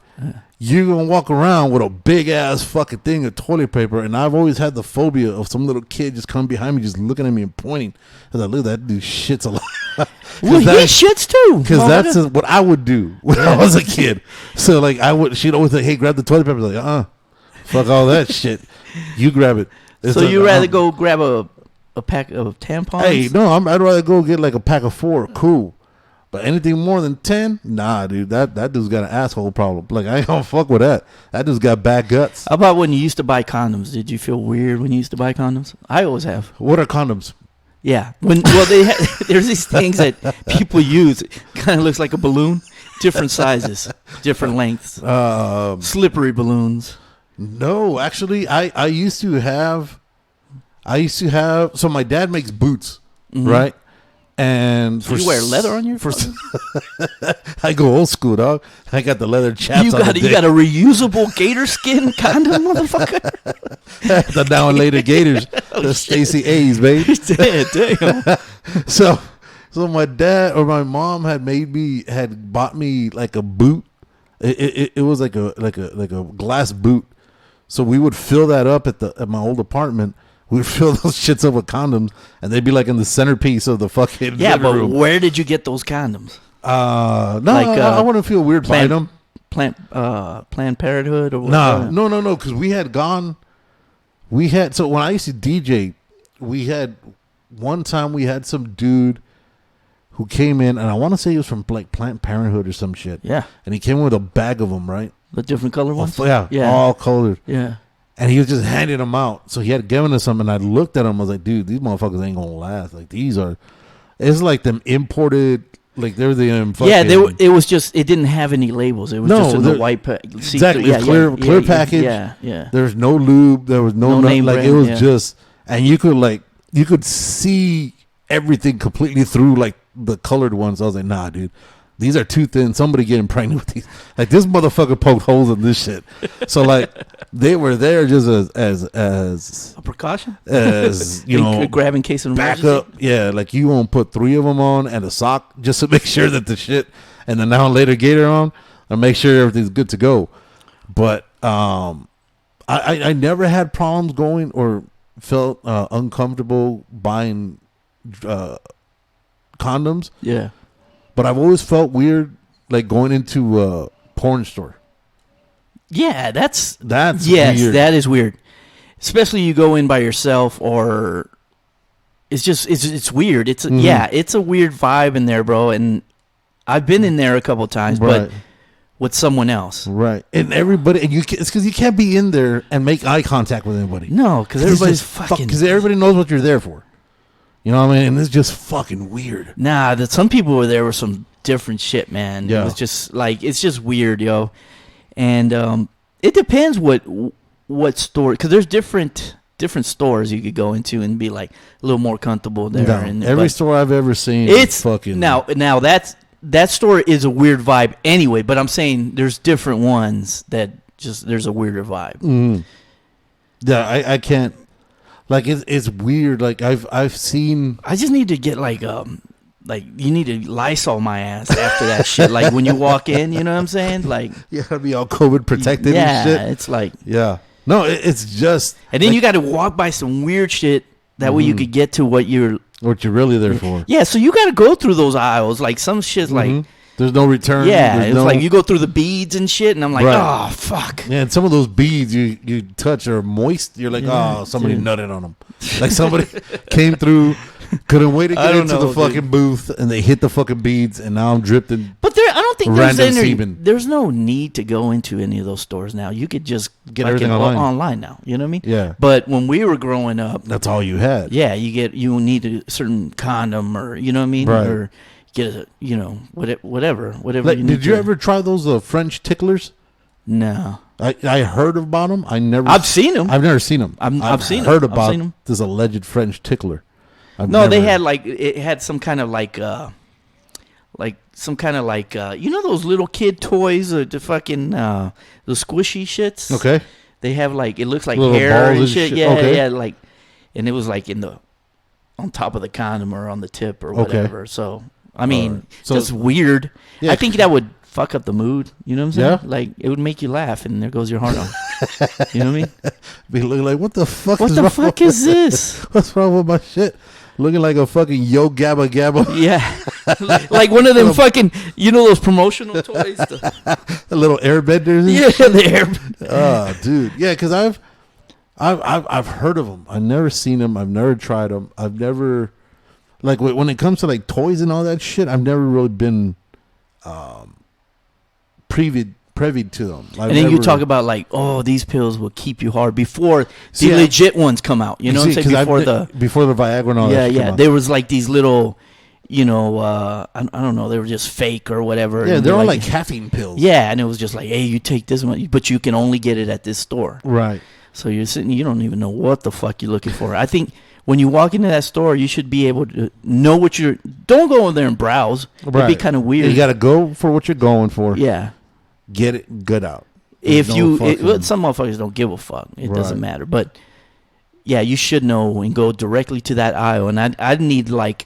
you're going to walk around with a big ass fucking thing of toilet paper. And I've always had the phobia of some little kid just coming behind me, just looking at me and pointing. I was like, look at that dude shits a lot. Well, he shits too. Because that's what I would do when I was a kid. So like she'd always say, hey, grab the toilet paper. I was like, fuck all that shit. You grab it. So you rather go grab a pack of tampons? Hey, no, I'd rather go get like a pack of 4. Cool. But anything more than 10? Nah, dude. That dude's got an asshole problem. Like, I ain't gonna fuck with that. That dude's got bad guts. How about when you used to buy condoms? Did you feel weird when you used to buy condoms? I always have. What are condoms? Yeah. There's these things that people use. It kind of looks like a balloon. Different sizes. Different lengths. Slippery balloons. No, actually, I used to have, so my dad makes boots, right? And you wear leather on your I go old school, dog. I got the leather chaps. You got a reusable gator skin condom, motherfucker. The now and later gators, the Stacy A's, baby. Damn. So my dad or my mom had bought me like a boot. It was like a glass boot. So we would fill that up at my old apartment. We'd fill those shits up with condoms, and they'd be like in the centerpiece of the fucking living room. But where did you get those condoms? I wouldn't feel weird buying them. Planned Parenthood or what? No. Because so when I used to DJ, one time we had some dude who came in, and I want to say he was from like Planned Parenthood or some shit. Yeah. And he came in with a bag of them, right? The different color ones? Yeah, all colored. Yeah. And he was just handing them out. So he had given us some, and I looked at him. I was like, dude, these motherfuckers ain't going to last. Like, it's like them imported, like they're the fucking. Yeah, it was just, it didn't have any labels. It was just in the white package. Exactly. Clear package. Yeah. There's no lube. There was no name brand, it was just, and you could see everything completely through like the colored ones. I was like, nah, dude. These are too thin. Somebody getting pregnant with these. Like, this motherfucker poked holes in this shit. So, like, they were there just as a precaution? As, grab in case of emergency? Backup. Yeah, like, you won't put 3 of them on and a sock just to make sure that the shit, and then now and later gator on, and make sure everything's good to go. But I never had problems going, or felt uncomfortable buying condoms. Yeah. But I've always felt weird, like going into a porn store. Yeah, that's yes, weird. That is weird. Especially you go in by yourself, or it's just it's weird. It's it's a weird vibe in there, bro. And I've been in there a couple times, but with someone else, right? And everybody, and it's because you can't be in there and make eye contact with anybody. No, because everybody's fucking. Because everybody knows what you're there for. You know what I mean? And it's just fucking weird. Nah, some people were there with some different shit, man. Yeah. It was just like, it's just weird, yo. And it depends what store, because there's different stores you could go into and be like a little more comfortable there. No, and every store I've ever seen, it's fucking. Now that store is a weird vibe anyway. But I'm saying there's different ones that just there's a weirder vibe. Mm. Yeah, I can't. Like it's weird. Like I've seen. I just need to get like you need to Lysol my ass after that shit. Like when you walk in, you know what I'm saying? Like you gotta be all COVID protected. And shit. Yeah, it's like no, it's just. And then you got to walk by some weird shit. That way you could get to what you're really there for. Yeah, so you got to go through those aisles. Like some shit's like. There's no return. Yeah, it's like you go through the beads and shit, and I'm like, oh, fuck. Yeah, and some of those beads you touch are moist. You're like, oh, somebody nutted on them. Like somebody came through, couldn't wait to get into the fucking booth, and they hit the fucking beads, and now I'm dripping. But I don't think there's no need to go into any of those stores now. You could just get everything online now. You know what I mean? Yeah. But when we were growing up, that's all you had. Yeah, you need a certain condom, or you know what I mean, right. Or get a whatever. Like, did you ever try those French ticklers? No. I heard about them. I've seen them. I've never seen them. I've seen heard about this alleged French tickler. They had it had some kind of you know those little kid toys, the fucking the squishy shits. Okay. They have it looks like little hair and shit. Yeah, okay. Yeah, and it was on top of the condom or on the tip or whatever. Okay. So I mean, it's weird. Yeah. I think that would fuck up the mood. You know what I'm saying? Yeah. Like it would make you laugh, and there goes your heart on. You know what I mean? Be looking like, what the fuck? What the fuck is this? What's wrong with my shit? Looking like a fucking Yo Gabba Gabba. Yeah, like one of them fucking, those promotional toys. The little airbenders. Yeah, the airbenders. Oh, dude. Yeah, because I've heard of them. I've never seen them. I've never tried them. I've never. Like, when it comes to, toys and all that shit, I've never really been privy to them. And then you talk about, these pills will keep you hard before the legit ones come out. You know what I'm saying? Before the Viagra and all that shit. Yeah. There was, these little, I don't know, they were just fake or whatever. Yeah, they're all like caffeine pills. Yeah, and it was just like, hey, you take this one, but you can only get it at this store. Right. So you're sitting, you don't even know what the fuck you're looking for. I think when you walk into that store, you should be able to know what don't go in there and browse. Right. It'd be kind of weird. You got to go for what you're going for. Yeah. Get it good out. Some motherfuckers don't give a fuck. It doesn't matter. But, yeah, you should know and go directly to that aisle. And I'd need, a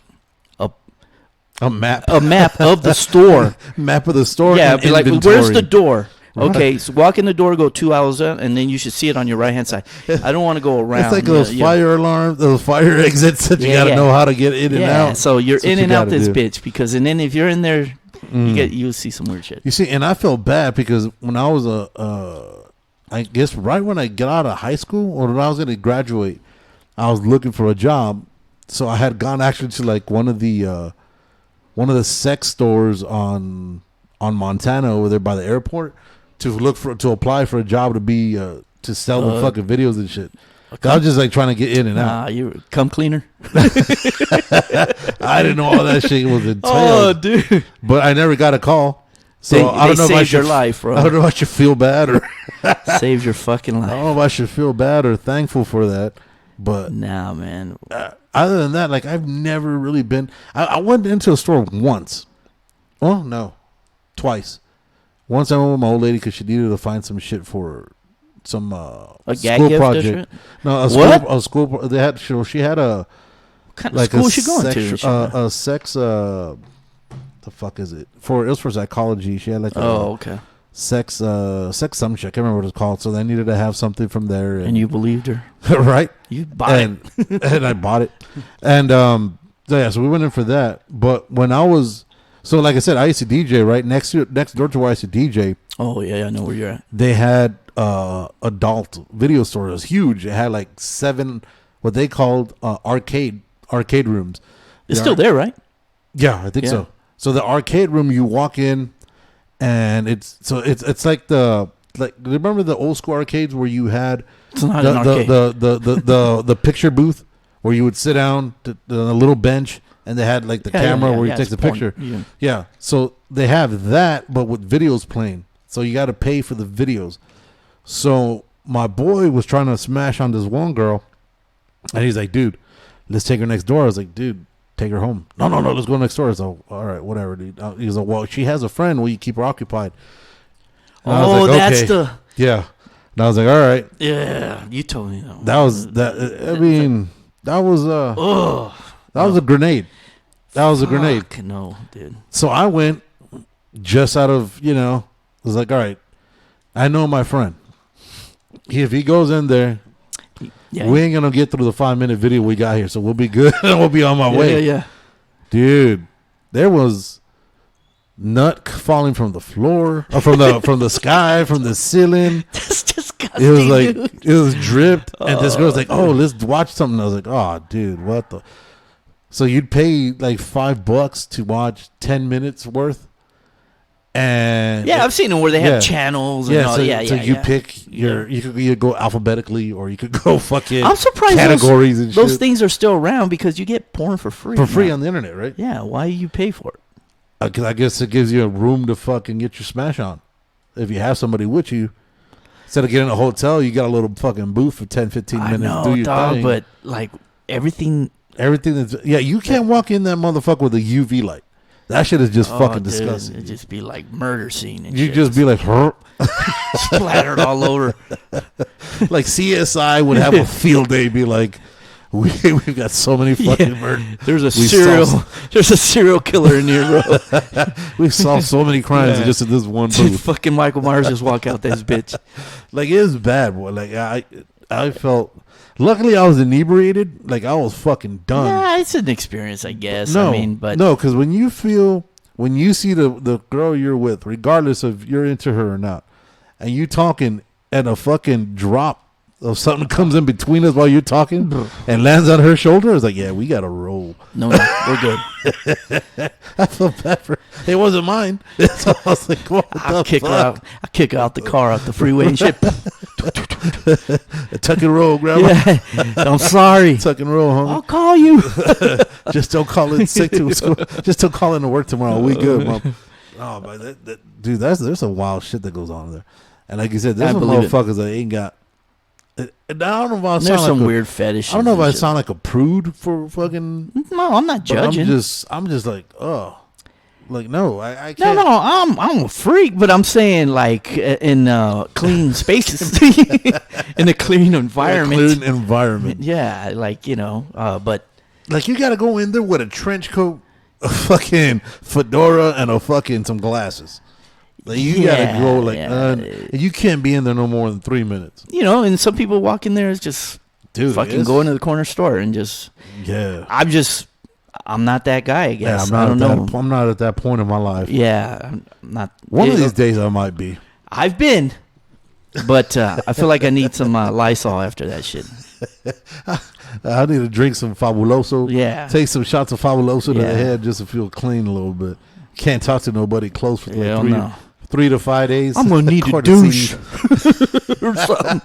map. A map of the store. Map of the store. Yeah, be like, where's the door? Okay, so walk in the door, go 2 hours in, and then you should see it on your right-hand side. I don't want to go around. It's like those fire alarms, those fire exits that you got to know how to get in and out. Yeah, so you're in and out this bitch. And then if you're in there, you'll see some weird shit. You see, and I feel bad because when I was I guess right when I got out of high school or when I was going to graduate, I was looking for a job. So I had gone actually to one of the sex stores on Montana over there by the airport to apply for a job to be to sell the fucking videos and shit. I was just trying to get in and out. You were cum cleaner. I didn't know all that shit was entailed. Oh, dude! But I never got a call, so I don't know if I should. Your life, bro. I don't know if I should feel bad or saved your fucking life. I don't know if I should feel bad or thankful for that. But nah, man. Other than that, I've never really been. I went into a store once. Oh no, twice. Once I went with my old lady because she needed to find some shit for some a school project. No, a school. They had. She had a. What kind of school was she going to? A sex. The fuck is it? It was for psychology. She had okay. sex some shit. I can't remember what it's called. So they needed to have something from there, And you believed her. right? You bought it. And I bought it, and so we went in for that. But when I was like I said, I used to DJ right next door to where I used to DJ. Oh yeah, I know where you're at. They had adult video store. It was huge. It had like 7 what they called arcade rooms. It's still there, right? Yeah, I think so. So the arcade room, you walk in, and it's like remember the old school arcades where you had the picture booth where you would sit down to a little bench and they had like the camera where you take the picture. Yeah. So they have that, but with videos playing. So you got to pay for the videos. So my boy was trying to smash on this one girl, and he's like, "Dude, let's take her next door." I was like, "Dude, take her home." No, let's go next door. So, all right, whatever, dude. He was like, "Well, she has a friend. Will you keep her occupied?" And I was like, that's okay. the... Yeah. And I was like, all right. Yeah, you told me that. That was that. I mean, that was a grenade. That was a grenade. No, dude. So I went just out of, I was like, all right, I know my friend. If he goes in there, we ain't gonna get through the 5-minute video we got here, so we'll be good. We'll be on my way. Yeah. Dude, there was nut falling from the floor, or from the sky, from the ceiling. That's disgusting. It was like dude. it was dripped, and this girl's like, "Oh, let's watch something." I was like, "Oh, dude, what the?" So you'd pay like $5 to watch 10 minutes worth, and I've seen them where they have channels. And all. So you pick you could go alphabetically, or you could go fucking. I'm surprised categories and those shit. things are still around because you get porn for free. On the internet, right? Yeah, why you pay for it? Because I guess it gives you a room to fucking get your smash on. If you have somebody with you, instead of getting a hotel, you got a little fucking booth for 10, 15 minutes. I know, do your dog, thing. but like everything that's you can't walk in that motherfucker with a UV light. That shit is just fucking dude, disgusting. It'd just be like murder scene. And You shit. just be like, splattered all over. like CSI would have a field day. Be like, we've got so many fucking murders. There's a serial killer in here, bro. We've solved so many crimes just in this one Dude, booth. fucking Michael Myers just walk out this bitch. Like, it was bad, boy. Like I felt. Luckily, I was inebriated. Like, I was fucking done. Yeah, it's an experience, I guess. No, but because when you see the girl you're with, regardless of you're into her or not, and you talking and a fucking drop of something comes in between us while you're talking and lands on her shoulder, it's like, yeah, we got to roll. No, we're good. I felt bad for it. Wasn't mine. So I was like, what I'll the kick her fuck? out. I'll kick her out the car, out the freeway and shit. Tuck and roll, grandma. Yeah, I'm sorry. Tuck and roll, homie. I'll call you. Just don't call in sick to school. Just don't call in to work tomorrow. We good, mom. Oh, but dude, there's some wild shit that goes on there. And like you said, there's some motherfuckers that ain't got. I don't know if I sound There's like some weird fetishes. I don't know if I shit. sound like a prude for fucking. No, I'm not judging. I'm just like, oh, like no, I can't. No, I'm a freak, but I'm saying like in clean spaces, in a clean environment. Clean environment. Yeah, like but like you got to go in there with a trench coat, a fucking fedora, and a fucking some glasses. Like you gotta go you can't be in there no more than 3 minutes. And some people walk in there, it's just fucking go into the corner store and just I'm not that guy, I guess. Yeah, I don't know. I'm not at that point in my life. Yeah, I'm not. One of these days I might be. I've been, but I feel like I need some Lysol after that shit. I need to drink some Fabuloso. Yeah. Take some shots of Fabuloso to the head just to feel clean a little bit. Can't talk to nobody close for like 3 to 5 days. I'm gonna need to douche or something.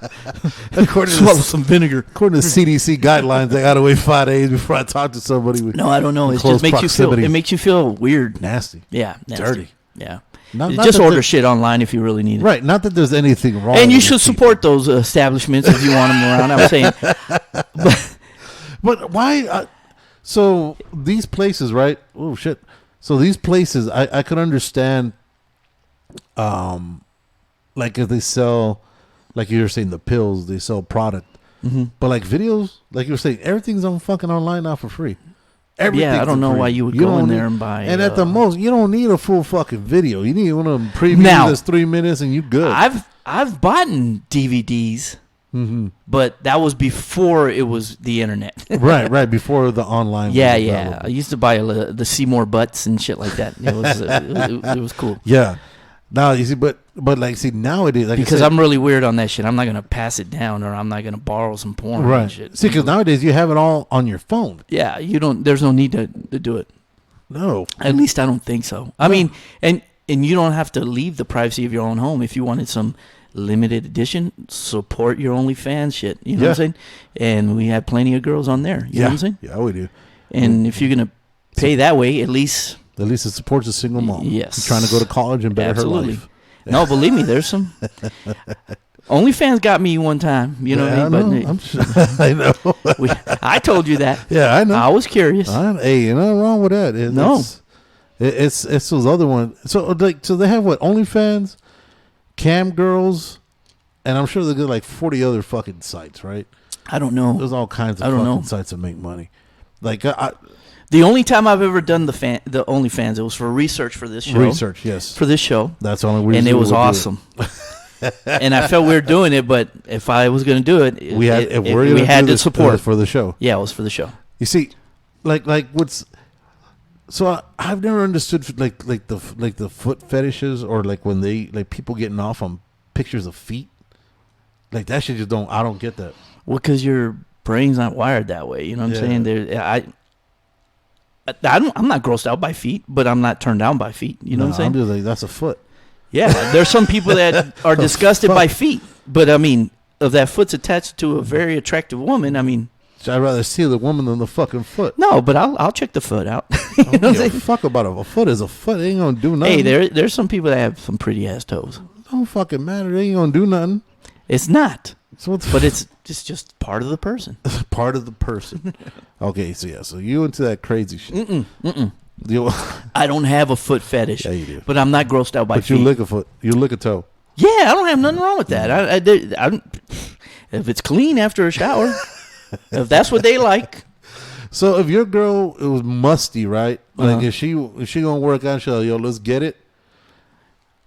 Swallow some vinegar. According to CDC guidelines, I gotta wait 5 days before I talk to somebody. No, I don't know. It just makes proximity. It makes you feel weird, nasty. Yeah, nasty. Dirty. Yeah. Not just order shit online if you really need it. Right. Not that there's anything wrong. And you should support those establishments if you want them around. I'm saying. But why? So these places, right? Oh shit. So these places, I could understand. Like if they sell, like you were saying, the pills, they sell product. Mm-hmm. But like videos, like you were saying, everything's on fucking online now for free. Everything's I don't know free. why you would You go don't in need- there and buy. And at the most, you don't need a full fucking video. You need one of them previews Now- that's 3 minutes and you good. I've bought DVDs, but that was before it was the internet. right. Before the online. Yeah, was yeah. available. I used to buy the Seymour Butts and shit like that. It was cool. Yeah. Now you see, but like, see nowadays, like Because I said, I'm really weird on that shit. I'm not gonna pass it down, or I'm not gonna borrow some porn. right. And shit. See, because nowadays you have it all on your phone. Yeah, you don't. There's no need to do it. No. At least I don't think so. I mean, and you don't have to leave the privacy of your own home if you wanted some limited edition. Support your OnlyFans shit. You know what I'm saying? And we have plenty of girls on there. You know what I'm saying? Yeah, we do. And if you're gonna pay that way, at least it supports a single mom. Yes. Who's trying to go to college and better absolutely. her life. No, believe me, there's some. OnlyFans got me one time. You know what I mean? I know. I told you that. Yeah, I know. I was curious. Hey, you nothing wrong with that. No. It's those other ones. So they have what, OnlyFans, Cam Girls, and I'm sure they got like 40 other fucking sites, right? I don't know. There's all kinds of fucking sites that make money. Like The only time I've ever done the OnlyFans, it was for research for this show. Research, yes. For this show. That's the only reason. And it was awesome. And I felt weird doing it, but if I was going to do it, we had to support for the show. Yeah, it was for the show. You see, like what's so I've never understood like the foot fetishes, or like when they like people getting off on pictures of feet. Like that shit just I don't get that. Well, because your brain's not wired that way. You know what I'm saying? I'm not grossed out by feet, but I'm not turned down by feet. You know what I'm saying? I'm just like, that's a foot. Yeah, there's some people that are disgusted by feet, but I mean, if that foot's attached to a very attractive woman, I mean, I'd rather see the woman than the fucking foot. no, but I'll check the foot out. You know what I'm saying? Fuck about it. A foot is a foot. It ain't gonna do nothing. Hey, there's some people that have some pretty ass toes. Don't fucking matter. They ain't gonna do nothing. It's not, So but it's just part of the person. part of the person. Okay, so you into that crazy shit? I don't have a foot fetish. Yeah, you do. But I'm not grossed out by But feet. you lick a foot. You lick a toe. Yeah, I don't have nothing wrong with that. I if it's clean after a shower, if that's what they like. So if your girl it was musty, right? Like if she gonna work out, she'll yo, let's get it.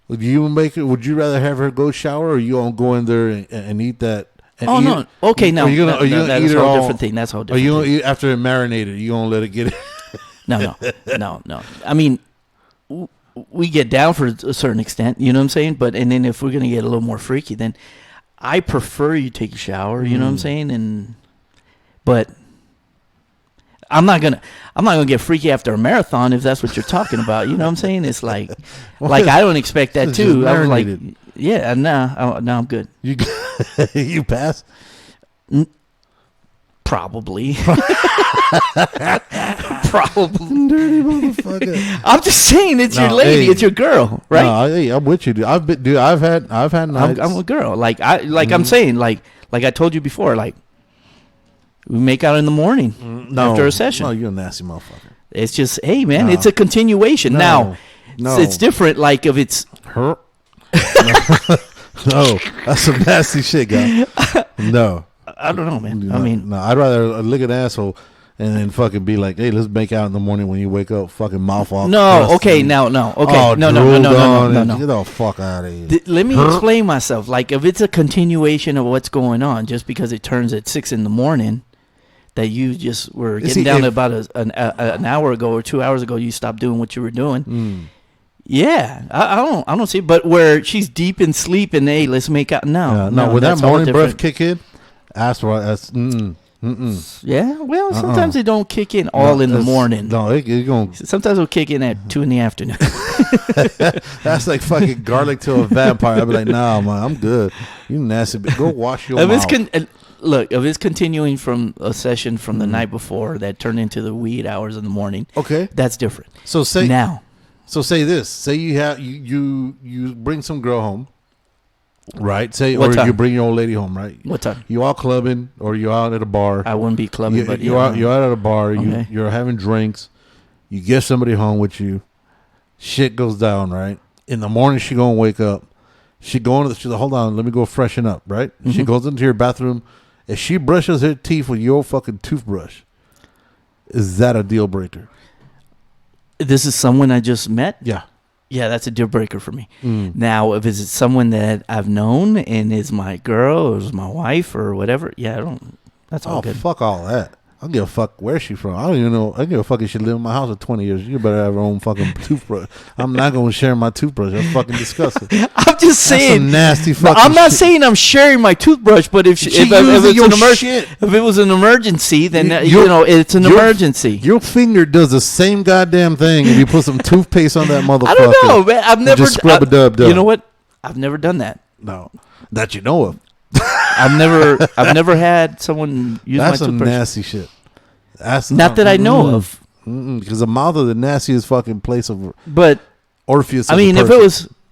Would you make it? Would you rather have her go shower, or you gonna go in there and eat that? And Oh eat no, it? okay, no, Are you gonna eat that's it a whole all? different thing. That's a whole Are different you gonna thing. eat after it marinated? You gonna let it get it? No. I mean, we get down for a certain extent, you know what I'm saying? But and then if we're gonna get a little more freaky, then I prefer you take a shower, you know what I'm saying? But I'm not gonna get freaky after a marathon if that's what you're talking about. You know what I'm saying? It's like I don't expect that It's too. just I was like, marinated. yeah, no, I'm good. You you pass. Probably. Probably. Dirty motherfucker. I'm just saying, it's your No, lady, hey. it's your girl, right? No, I'm with you, dude. I've had nights. I'm a girl. Like I'm saying, like I told you before, like we make out in the morning after a session. No, you're a nasty motherfucker. It's just, hey man, No. it's a continuation. No. Now, it's different. Like if it's Her? No, that's some nasty shit, guy. No, I don't know, man. I mean, no, I'd rather lick an asshole and then fucking be like, hey, let's make out in the morning when you wake up, fucking mouth off. no, crust okay, and- no, okay, Oh, no. drooled on and Get the fuck out of here. Let me explain myself. Like if it's a continuation of what's going on, just because it turns at 6 a.m, that you just were getting down to about an hour ago or 2 hours ago, you stopped doing what you were doing. Yeah, I don't see. But where she's deep in sleep and hey, let's make out. No, when that that's all morning breath different. kick in, that's right. That's Yeah, well, sometimes they don't kick in all in the morning. No, it's going. Sometimes it'll kick in at 2 p.m. That's like fucking garlic to a vampire. I'd be like, nah, man, I'm good. You nasty. Go wash your mouth. Look, if it's continuing from a session from the night before that turned into the weed hours in the morning, Okay, that's different. so say Now, So say this. Say you have you bring some girl home, right? Say What or time? you bring your old lady home, right? what time? You out clubbing or you out at a bar. I wouldn't be clubbing, but you're out at a bar. Okay. You're having drinks. You get somebody home with you. Shit goes down, right? In the morning, she gonna wake up. She's like, hold on, let me go freshen up, right? She goes into your bathroom. If she brushes her teeth with your fucking toothbrush, Is that a deal breaker? This is someone I just met? Yeah. Yeah, that's a deal breaker for me. Now, if it's someone that I've known and is my girl or is my wife or whatever, yeah, I don't. That's all good. Fuck all that. I don't give a fuck where she's from. I don't even know. I don't give a fuck if she lived in my house for 20 years. You better have her own fucking toothbrush. I'm not going to share my toothbrush. That's fucking disgusting. I'm just saying. That's some nasty fucking I'm not shit. saying I'm sharing my toothbrush, but if it was an emergency, then it's an emergency. Your finger does the same goddamn thing if you put some toothpaste on that motherfucker. I don't know, man. I've never just scrub a dub. You know what? I've never done that. No, that you know of. I've never had someone use my toothbrush. That's some nasty shit. That's not that I know of. Because the mouth is the nastiest fucking place of. But Orpheus. I mean, if it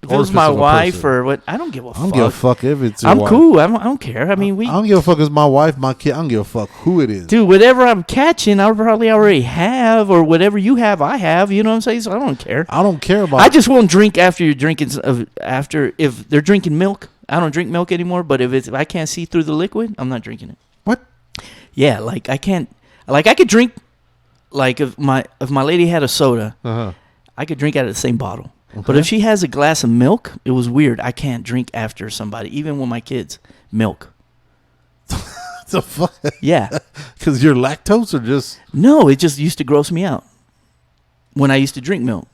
was my wife or what, I don't give a fuck. I don't give a fuck if it's. I'm cool. I don't care. I mean, I don't give a fuck if it's my wife, my kid. I don't give a fuck who it is. Dude, whatever I'm catching, I probably already have, or whatever you have, I have. You know what I'm saying? So I don't care. I don't care about. I just won't drink after you're drinking. If they're drinking milk, I don't drink milk anymore. But if I can't see through the liquid, I'm not drinking it. What? Yeah, like I can't. Like I could drink. Like if my lady had a soda, I could drink out of the same bottle. Okay. But if she has a glass of milk, it was weird. I can't drink after somebody, even with my kids. Milk. The fuck? Yeah. Because you're lactose or just? No, it just used to gross me out when I used to drink milk.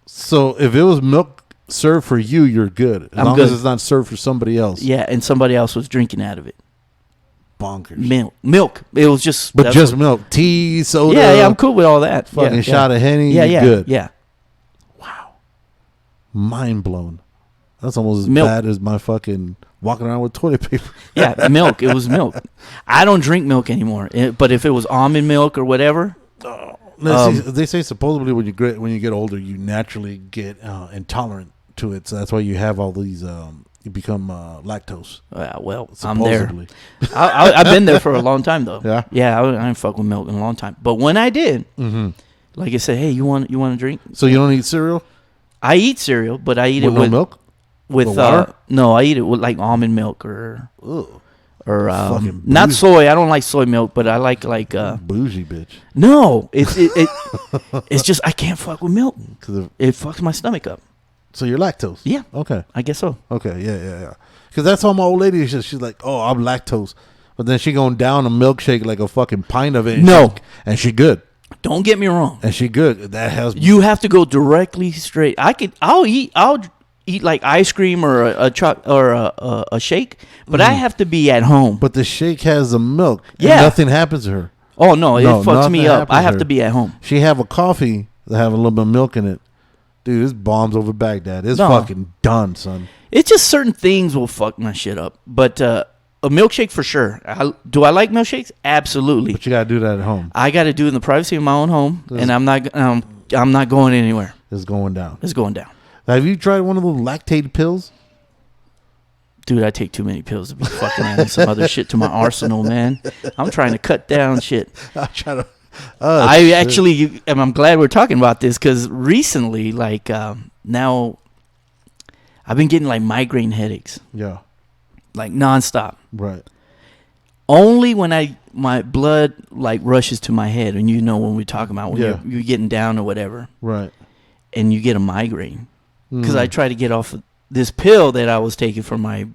So if it was milk served for you, you're good. As long as it's not served for somebody else. Yeah, and somebody else was drinking out of it. Bonkers. Milk. It was just. But just milk. Tea, soda. Yeah, I'm cool with all that. Fucking shot of Henny. Yeah. Good. Yeah. Wow. Mind blown. That's almost as milk. bad as my fucking walking around with toilet paper. Yeah, milk. It was milk. I don't drink milk anymore. But if it was almond milk or whatever. They say supposedly when you get older, you naturally get intolerant to it. So that's why you have all these. You become lactose. Well, supposedly. I'm there. I've been there for a long time though. Yeah. Yeah, I didn't fuck with milk in a long time. But when I did, like I said, hey, you want a drink? So you don't eat cereal? I eat cereal, but I eat it with milk. With water? No, I eat it with like almond milk or Fucking not bougie. soy. I don't like soy milk, but I like bougie bitch. No, it's just I can't fuck with milk because it fucks my stomach up. So you're lactose? Yeah. Okay. I guess so. Okay. Yeah. Because that's how my old lady is. She's like, oh, I'm lactose, but then she going down a milkshake like a fucking pint of it. And she good. Don't get me wrong. And she good. That has. You have to go directly straight. I'll eat like ice cream or a shake, but I have to be at home. But the shake has the milk. Yeah. And nothing happens to her. Oh no, it fucks me up. I have to be at home. She have a coffee that have a little bit of milk in it. Dude, this bombs over Baghdad. It's fucking done, son. It's just certain things will fuck my shit up. But a milkshake for sure. Do I like milkshakes? Absolutely. But you gotta do that at home. I got to do it in the privacy of my own home, and I'm not going anywhere. It's going down. It's going down. Have you tried one of those lactate pills? Dude, I take too many pills to be fucking adding some other shit to my arsenal, man. I'm trying to cut down shit. I'm glad we're talking about this because recently, like now, I've been getting like migraine headaches. Yeah. Like nonstop. Right. Only when my blood like rushes to my head, and you know when we're talking about when you're getting down or whatever. Right. And you get a migraine. Because I tried to get off of this pill that I was taking for my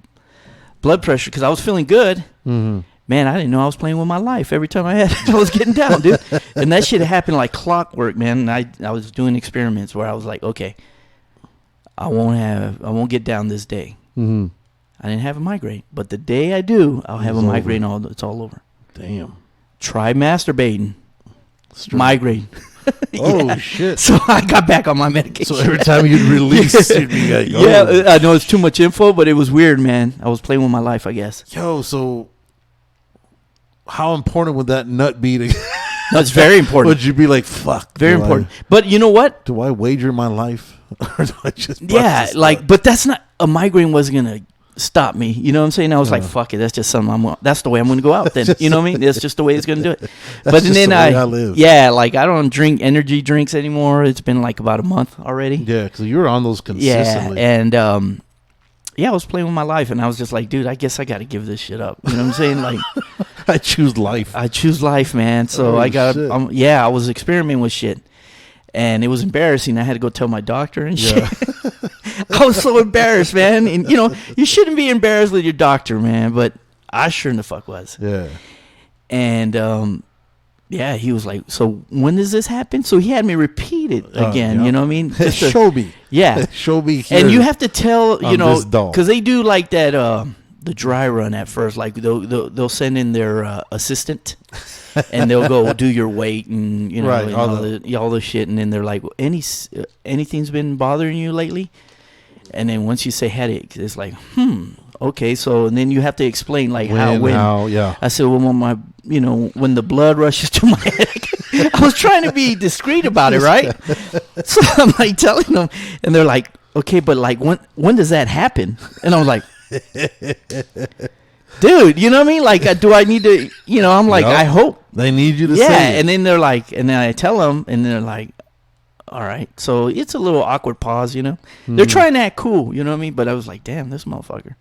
blood pressure because I was feeling good. Mm-hmm. Man, I didn't know I was playing with my life every time I was getting down, dude. And that shit happened like clockwork, man. And I was doing experiments where I was like, okay, I won't get down this day. Mm-hmm. I didn't have a migraine, but the day I do, I'll have a migraine. It's all over. Damn. Try masturbating. Migraine. Oh shit! So I got back on my medication. So every time you'd release, you'd be like, oh. Yeah, I know it's too much info, but it was weird, man. I was playing with my life, I guess. Yo, so how important would that nut be to? No, it's very important. Would you be like, fuck? Very important. But you know what? Do I wager my life, or do I just? But that's not a migraine. Wasn't gonna stop me. You know what I'm saying? I was like, fuck it. That's just something. That's the way I'm going to go out then. You know what I mean? That's just the way it's going to do it. But then I live. Yeah, like I don't drink energy drinks anymore. It's been like about a month already. Yeah, because you were on those consistently. Yeah, and I was playing with my life, and I was just like, dude, I guess I got to give this shit up. You know what I'm saying? Like, I choose life. I choose life, man. So Oh, shit. I was experimenting with shit. And it was embarrassing. I had to go tell my doctor and shit. Yeah. I was so embarrassed, man. And, you know, you shouldn't be embarrassed with your doctor, man. But I sure in the fuck was. Yeah. And, yeah, he was like, so when does this happen? So he had me repeat it again, yeah. you know what I mean? Show me. Yeah. Show me here. And you have to tell, you on know, this doll. because they do like that, the dry run at first. Like they'll send in their assistant, and they'll go do your weight and you know Right, and all all the shit. And then they're like, anything's been bothering you lately? And then once you say headache, it's like, okay. So and then you have to explain like how. Yeah. I said, well, when the blood rushes to my head. I was trying to be discreet about it, right? So I'm like telling them, and they're like, okay, but like when does that happen? And I was like, dude, you know what I mean? Like, do I need to? You know, I'm like, Yep. I hope. They need you to Yeah, say it. and then they're like, and then I tell them, and they're like, all right. So it's a little awkward pause, you know. They're trying to act cool, you know what I mean? But I was like, damn, this motherfucker.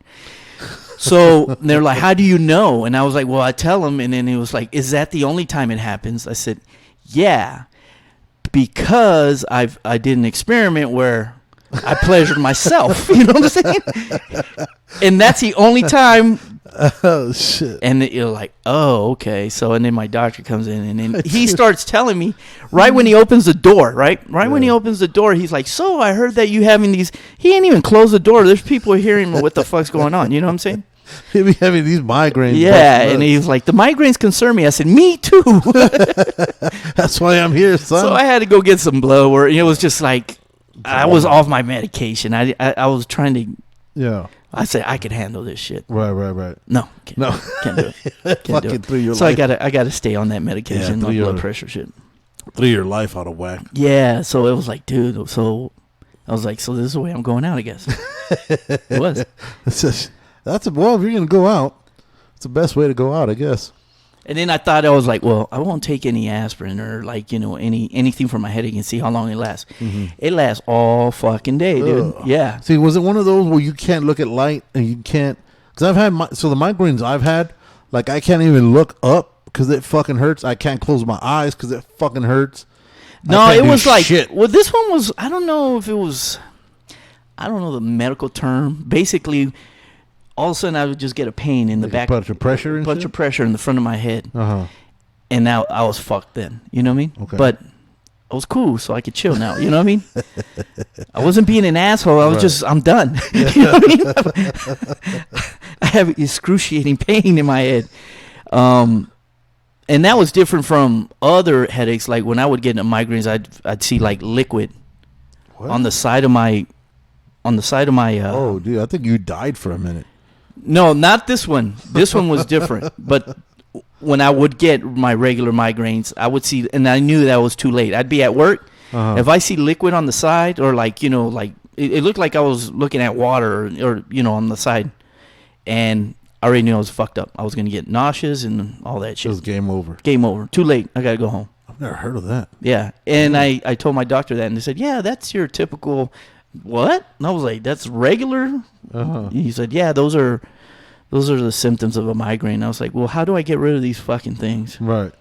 So they're like, how do you know? And I was like, well, I tell them. And then he was like, is that the only time it happens? I said, yeah, because I did an experiment where I pleasured myself. You know what I'm saying? And that's the only time. Oh, shit. And you're like, oh, okay. So, and then my doctor comes in, and then he starts telling me right when he opens the door, right when he opens the door, he's like, so I heard that you having these. He ain't even closed the door. There's people hearing what the fuck's going on. You know what I'm saying? He be having these migraines. Yeah, and he's like, the migraines concern me. I said, me too. That's why I'm here, son. So I had to go get some blood work. It was just like, I was off my medication. I was trying to. Yeah. I said I could handle this shit. Right. No, No. can't do it. Can't do Fucking it. threw your So life. I gotta stay on that medication, Yeah, like threw blood your- pressure shit. Threw your life out of whack. Yeah, so it was like, dude. So I was like, so this is the way I'm going out, I guess. It was. Well, if you're gonna go out, it's the best way to go out, I guess. And then I was like, well, I won't take any aspirin or like, you know, anything for my headache and see how long it lasts. It lasts all fucking day, dude. Ugh. Yeah. See, was it one of those where you can't look at light and you can't? Because I've had the migraines I've had, like I can't even look up because it fucking hurts. I can't close my eyes because it fucking hurts. No, it was like, shit. well, this one was, I don't know the medical term. Basically, all of a sudden I would just get a pain in the back. Bunch of pressure and bunch shit? of pressure in the front of my head. Uh-huh. And now I was fucked then. You know what I mean? Okay. But I was cool, so I could chill now. You know what I mean? I wasn't being an asshole. I was just, I'm done. You know what I mean? I have excruciating pain in my head. And that was different from other headaches. Like when I would get migraines, I'd see like liquid What? on the side of my. Oh, dude, I think you died for a minute. No, not this one. This one was different. But when I would get my regular migraines, I would see, and I knew that was too late. I'd be at work. Uh-huh. If I see liquid on the side, or like, you know, like it looked like I was looking at water, or you know, on the side, and I already knew I was fucked up. I was gonna get nauseous and all that It shit. was game over. Game over. Too late. I gotta go home. I've never heard of that. Yeah, and I told my doctor that, and they said, yeah, that's your typical. What? And I was like, that's regular. Uh-huh. He said, yeah, those are the symptoms of a migraine. I was like, well, how do I get rid of these fucking things? Right.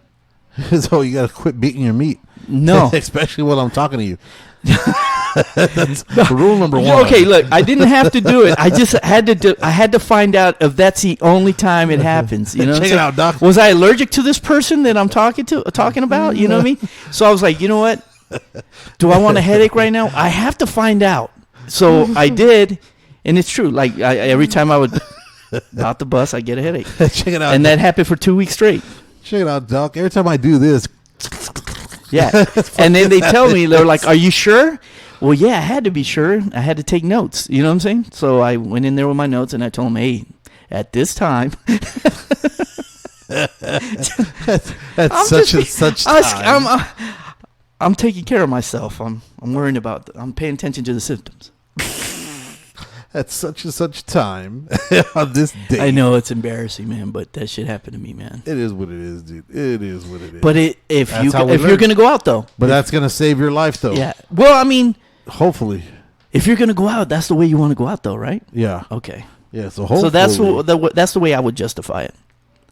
So you got to quit beating your meat. No. Especially while I'm talking to you. That's rule number one. Okay, look, I didn't have to do it. I just had to I had to find out if that's the only time it happens. You know, Check it out, doc. Was I allergic to this person that I'm talking about? You know what I mean? So I was like, you know what? Do I want a headache right now? I have to find out. So I did, and it's true. Like every time I would out the bus, I get a headache, Check it out. and that happened for 2 weeks straight. Check it out, doc. Every time I do this, Yeah, and then they tell me, they're like, "Are you sure?" Well, yeah, I had to be sure. I had to take notes. You know what I'm saying? So I went in there with my notes, and I told them, "Hey, at this time." that's such time. I'm taking care of myself. I'm worrying about. I'm paying attention to the symptoms. At such time on this day. I know it's embarrassing, man, but that shit happened to me, man. It is what it is, dude. It is what it is. But if That's how we you're learn. gonna go out though, But that's gonna save your life, though. yeah. Well, I mean, Hopefully. if you're gonna go out, that's the way you want to go out, though, right? Yeah. Okay. Yeah. So hopefully. So that's the way I would justify it.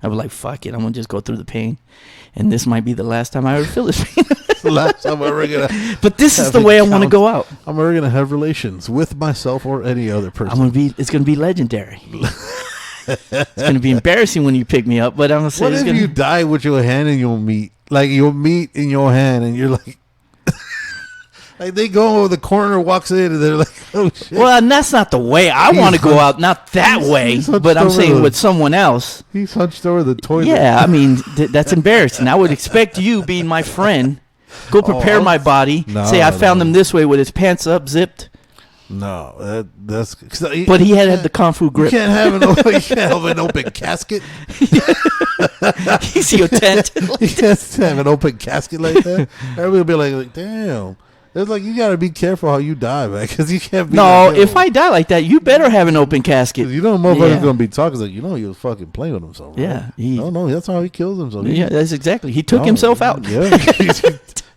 I was like, fuck it, I'm gonna just go through the pain, and this might be the last time I ever feel this pain. The last time I'm ever gonna. But this is the way I want to go out. I'm ever gonna have relations with myself or any other person. It's gonna be legendary. It's gonna be embarrassing when you pick me up, but I'm gonna say. What if you die with your hand in your meat? Like your meat in your hand, and you're like. Like they go over the corner, walks in, and they're like, "Oh shit!" Well, and that's not the way I want to go out. Not that way, but I'm saying with someone else. He's hunched over the toilet. Yeah, I mean that's embarrassing. I would expect you, being my friend, go prepare my body. Say I found him this way with his pants up, zipped. No, that's. But he had the kung fu grip. You can't have an open casket. You see your tent. You can't have an open casket like that. Everybody will be like, damn. It's like you gotta be careful how you die, man, because you can't be. No, if I die like that, you better have an open casket. You know, motherfucker's gonna be talking like, he was fucking playing with himself. Right? Yeah, no, that's how he kills himself. Yeah, that's exactly. He took himself out. Yeah,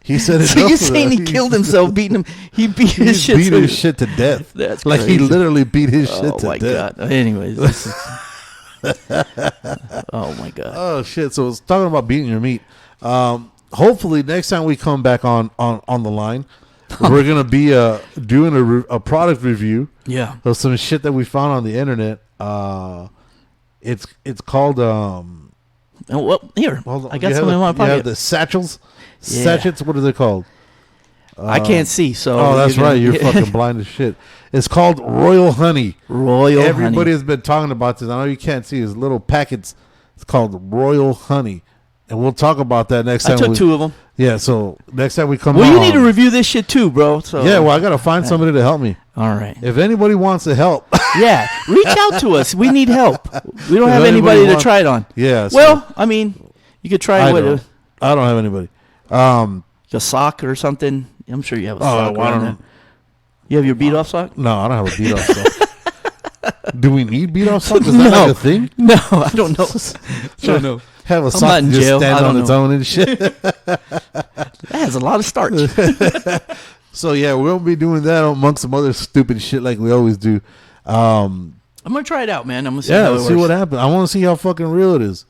he said it. So you're saying he killed himself, beating him? He beat his shit. Beat his shit to death. That's like crazy. he literally beat his shit to death. Oh my god. Anyways. Oh my god. Oh shit. So it's talking about beating your meat. Hopefully next time we come back on the line. We're gonna be doing a product review. Yeah. Of some shit that we found on the internet. It's called well, here. Hold on. I got something in my pocket. You have the satchels. Yeah. Sachets. What are they called? I can't see. So. Oh, that's right. You're fucking blind as shit. It's called Royal Honey. Everybody has been talking about this. I know you can't see. It's little packets. It's called Royal Honey. And we'll talk about that next time. I took 2 of them. Yeah, so next time we come you need to review this shit too, bro. So yeah, well, I got to find somebody to help me. All right. If anybody wants to help. Yeah, reach out to us. We need help. We don't have anybody to try it on. Yeah. So well, I mean, you could try it with I don't have anybody. A sock or something. I'm sure you have a sock. I don't know. You have your beat-off sock? No, I don't have a beat-off sock. Do we need beat-off socks? Is that like a thing? No, I don't know. I don't know. Have a sock that just stands on its own and shit. That has a lot of starch. So yeah, we'll be doing that amongst some other stupid shit like we always do. I'm gonna try it out, man. I'm gonna see how it works. What happens. I want to see how fucking real it is.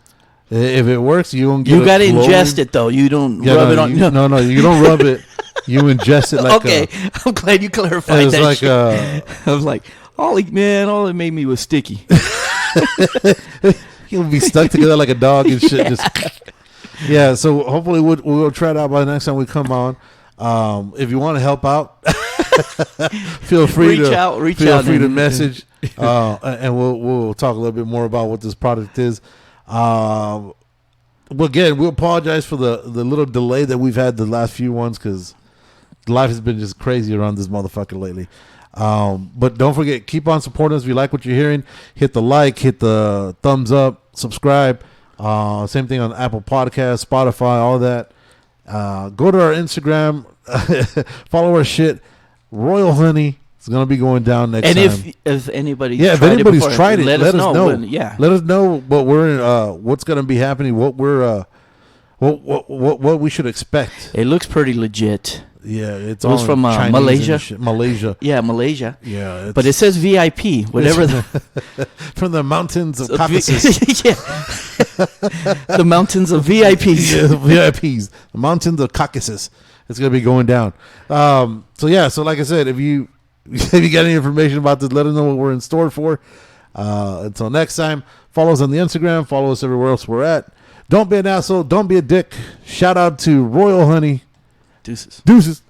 If it works, you don't get. You gotta ingest it though. You don't rub it on. No, you don't rub it. You ingest it like. Okay, I'm glad you clarified that. Like I was like, all it made me was sticky. You'll be stuck together like a dog and shit. Yeah. So hopefully we'll try it out by the next time we come on. If you want to help out, feel free to message, and we'll talk a little bit more about what this product is. But again, we apologize for the little delay that we've had the last few ones because life has been just crazy around this motherfucker lately. But don't forget, keep on supporting us. If you like what you're hearing, hit the like, hit the thumbs up, subscribe. Same thing on Apple Podcasts, Spotify, all that. Go to our Instagram, follow our shit. Royal Honey is going to be going down next time. And if anybody's tried it, let us know. Let us know what what's going to be happening, what we should expect. It looks pretty legit. Yeah, it was from Malaysia. Malaysia. Yeah, Malaysia. Yeah, but it says VIP. Whatever. From the mountains of Caucasus. Yeah. The mountains of VIPs. Yeah, VIPs. The mountains of Caucasus. It's gonna be going down. So like I said, if you got any information about this, let us know what we're in store for. Until next time, follow us on the Instagram. Follow us everywhere else we're at. Don't be an asshole. Don't be a dick. Shout out to Royal Honey. Deuces.